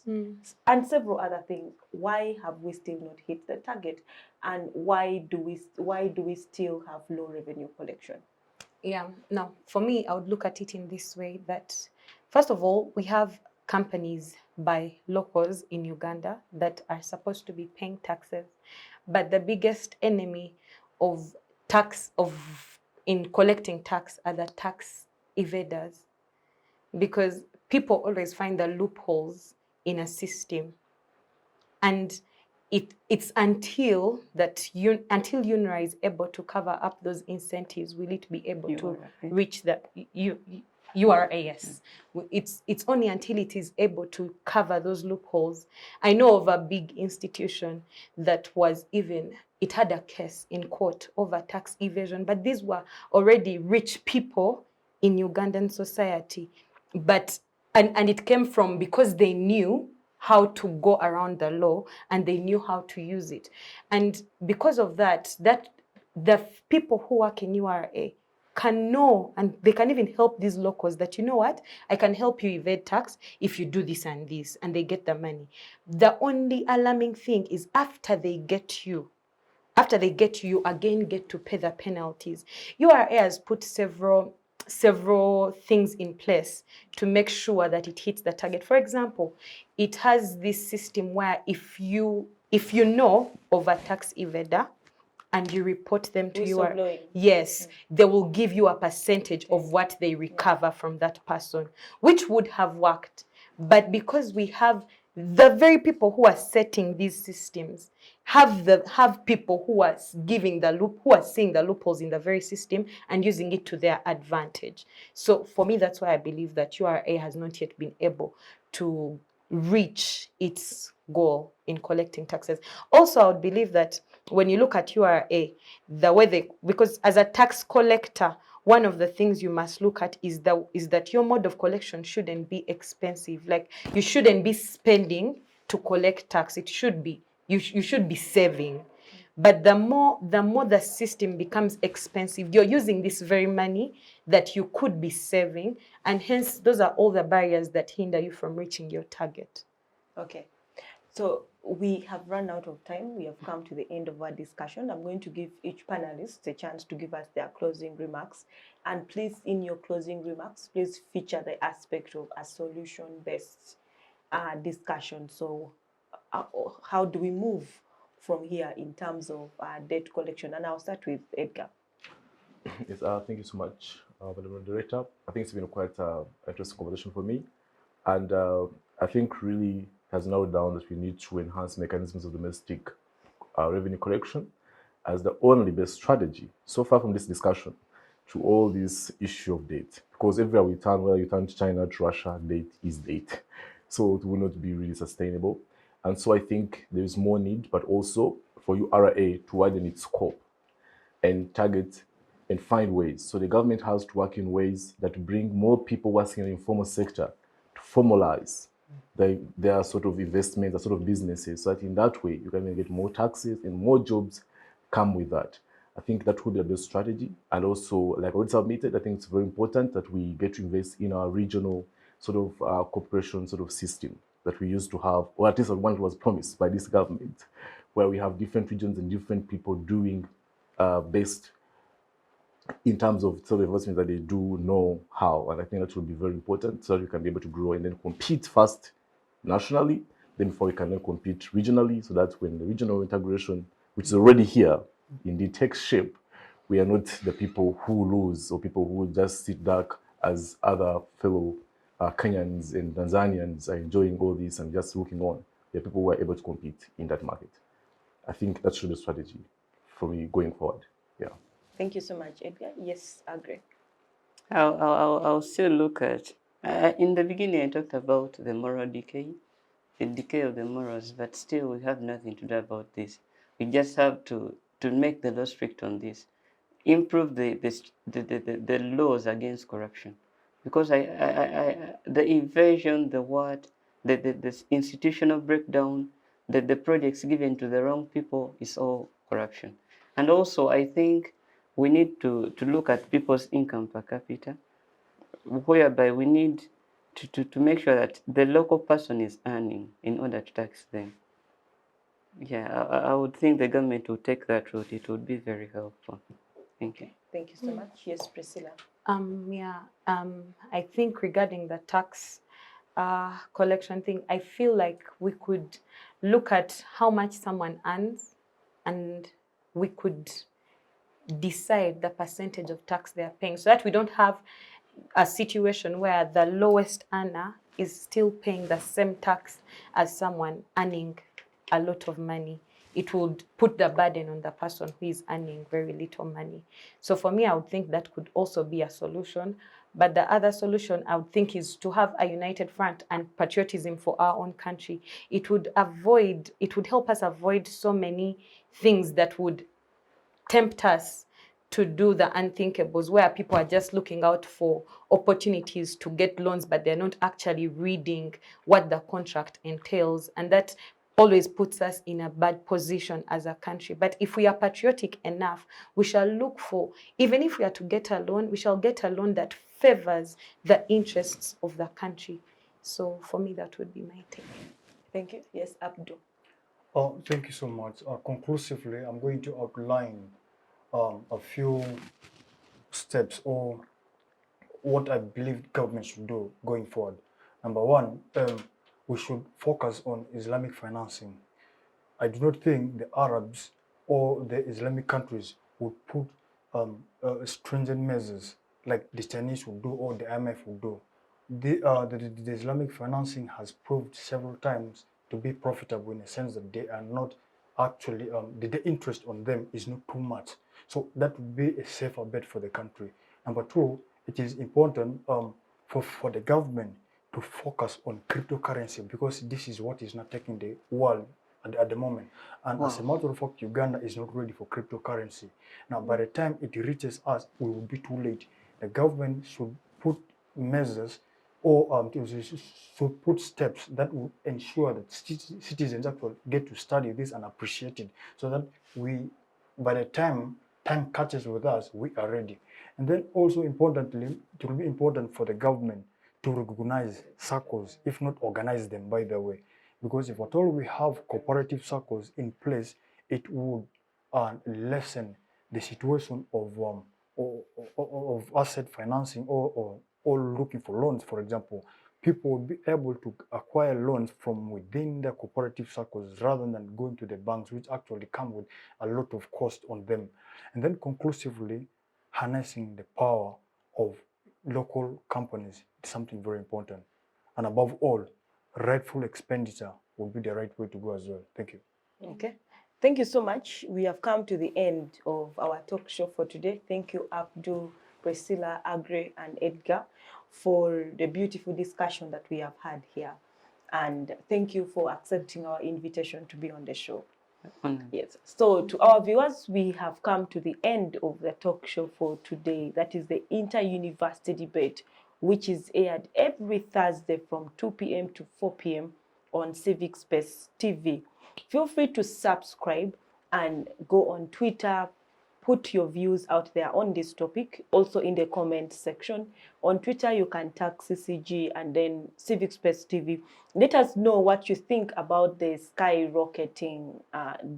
and several other things. Why have we still not hit the target, and why do we still have low revenue collection? Yeah, now for me, I would look at it in this way, that first of all, we have companies by locals in Uganda that are supposed to be paying taxes, but the biggest enemy of in collecting tax are the tax evaders, because people always find the loopholes in a system, and it's until UNRA is able to cover up those incentives will it be able to reach the URAS. It's only until it is able to cover those loopholes. I know of a big institution that it had a case in court over tax evasion, but these were already rich people in Ugandan society. But and it came from because they knew how to go around the law and they knew how to use it. And because of that the people who work in URA can know, and they can even help these locals that, you know what, I can help you evade tax if you do this and this, and they get the money. The only alarming thing is after they get you, you again get to pay the penalties. URA has put several things in place to make sure that it hits the target. For example, it has this system where if you know of a tax evader and you report them to URA, yes, they will give you a percentage of what they recover from that person, which would have worked. But because we have the very people who are setting these systems have people who are seeing the loopholes in the very system and using it to their advantage. So for me, that's why I believe that URA has not yet been able to reach its goal in collecting taxes. Also, I would believe that when you look at URA, because as a tax collector, one of the things you must look at is that your mode of collection shouldn't be expensive. Like, you shouldn't be spending to collect tax. It should be, you should be saving. But the more the system becomes expensive, you're using this very money that you could be saving, and hence those are all the barriers that hinder you from reaching your target. Okay. So we have run out of time. We have come to the end of our discussion. I'm going to give each panelist a chance to give us their closing remarks. And please, in your closing remarks, please feature the aspect of a solution-based discussion. So how do we move from here in terms of debt collection? And I'll start with Edgar. Yes, thank you so much, Madam Moderator. I think it's been quite an interesting conversation for me. And I think really has narrowed down that we need to enhance mechanisms of domestic revenue collection as the only best strategy so far from this discussion to all this issue of debt. Because everywhere we turn, whether you turn to China, to Russia, debt is debt. So it will not be really sustainable. And so I think there is more need, but also for URA to widen its scope and target and find ways. So the government has to work in ways that bring more people working in the informal sector to formalize their sort of investments, their sort of businesses, so that in that way you can get more taxes and more jobs come with that. I think that would be the best strategy. And also, like I already submitted, I think it's very important that we get to invest in our regional sort of cooperation sort of system that we used to have, or at least one that was promised by this government, where we have different regions and different people doing best in terms of sort of investments that they do know how. And I think that will be very important so that we can be able to grow and then compete first nationally, then before we can then compete regionally, so that when the regional integration, which is already here, indeed takes shape, we are not the people who lose or people who just sit back as other fellow Kenyans and Tanzanians are enjoying all this and just looking on. The people who are able to compete in that market. I think that should be the strategy for me going forward. Yeah. Thank you so much, Edgar. Yes, Aggrey. I'll still look at In the beginning, I talked about the moral decay, the decay of the morals, but still we have nothing to do about this. We just have to make the law strict on this, improve the laws against corruption, because the invasion, the institutional breakdown, the projects given to the wrong people is all corruption. And also, I think we need to look at people's income per capita, whereby we need to make sure that the local person is earning in order to tax them. Yeah, I would think the government would take that route. It would be very helpful. Thank you. Thank you so much. Yes, Priscilla. I think regarding the tax collection thing, I feel like we could look at how much someone earns, and we could decide the percentage of tax they are paying, so that we don't have a situation where the lowest earner is still paying the same tax as someone earning a lot of money. It would put the burden on the person who is earning very little money. So for me, I would think that could also be a solution. But the other solution I would think is to have a united front and patriotism for our own country. It would help us avoid so many things that would tempt us to do the unthinkables, where people are just looking out for opportunities to get loans, but they're not actually reading what the contract entails. And that always puts us in a bad position as a country. But if we are patriotic enough, we shall look for, even if we are to get a loan, we shall get a loan that favors the interests of the country. So for me, that would be my take. Thank you. Yes, Abdul. Thank you so much. Conclusively, I'm going to outline a few steps or what I believe government should do going forward. Number one, we should focus on Islamic financing. I do not think the Arabs or the Islamic countries would put stringent measures like the Chinese would do or the IMF would do. The Islamic financing has proved several times to be profitable, in a sense that they are not actually, the interest on them is not too much. So that would be a safer bet for the country. Number two, it is important for the government to focus on cryptocurrency, because this is what is not taking the world at the moment. And as a matter of fact, Uganda is not ready for cryptocurrency. Now, by the time it reaches us, we will be too late. The government should put measures or should put steps that will ensure that citizens actually get to study this and appreciate it, so that by the time catches with us, we are ready. And then also importantly, it will be important for the government to recognize circles, if not organize them, by the way. Because if at all we have cooperative circles in place, it would lessen the situation of asset financing or looking for loans. For example, people would be able to acquire loans from within the cooperative circles rather than going to the banks, which actually come with a lot of cost on them. And then conclusively, harnessing the power of local companies is something very important. And above all, rightful expenditure will be the right way to go as well. Thank you. Okay. Thank you so much. We have come to the end of our talk show for today. Thank you, Abdul, Priscilla, Aggrey, and Edgar, for the beautiful discussion that we have had here. And thank you for accepting our invitation to be on the show. Yes. So to our viewers, we have come to the end of the talk show for today. That is the Inter-University Debate, which is aired every Thursday from 2 p.m. to 4 p.m. on Civic Space TV. Feel free to subscribe and go on Twitter, put your views out there on this topic, also in the comment section. On Twitter, you can tag CCG and then Civic Space TV. Let us know what you think about the skyrocketing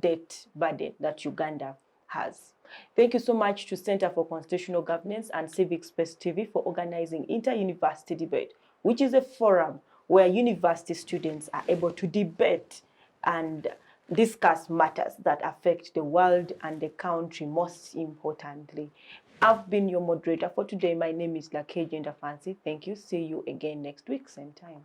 debt burden that Uganda has. Thank you so much to Center for Constitutional Governance and Civic Space TV for organizing Inter-University Debate, which is a forum where university students are able to debate and discuss matters that affect the world and the country most importantly. I've been your moderator for today. My name is Lakeji Fancy. Thank you. See you again next week, same time.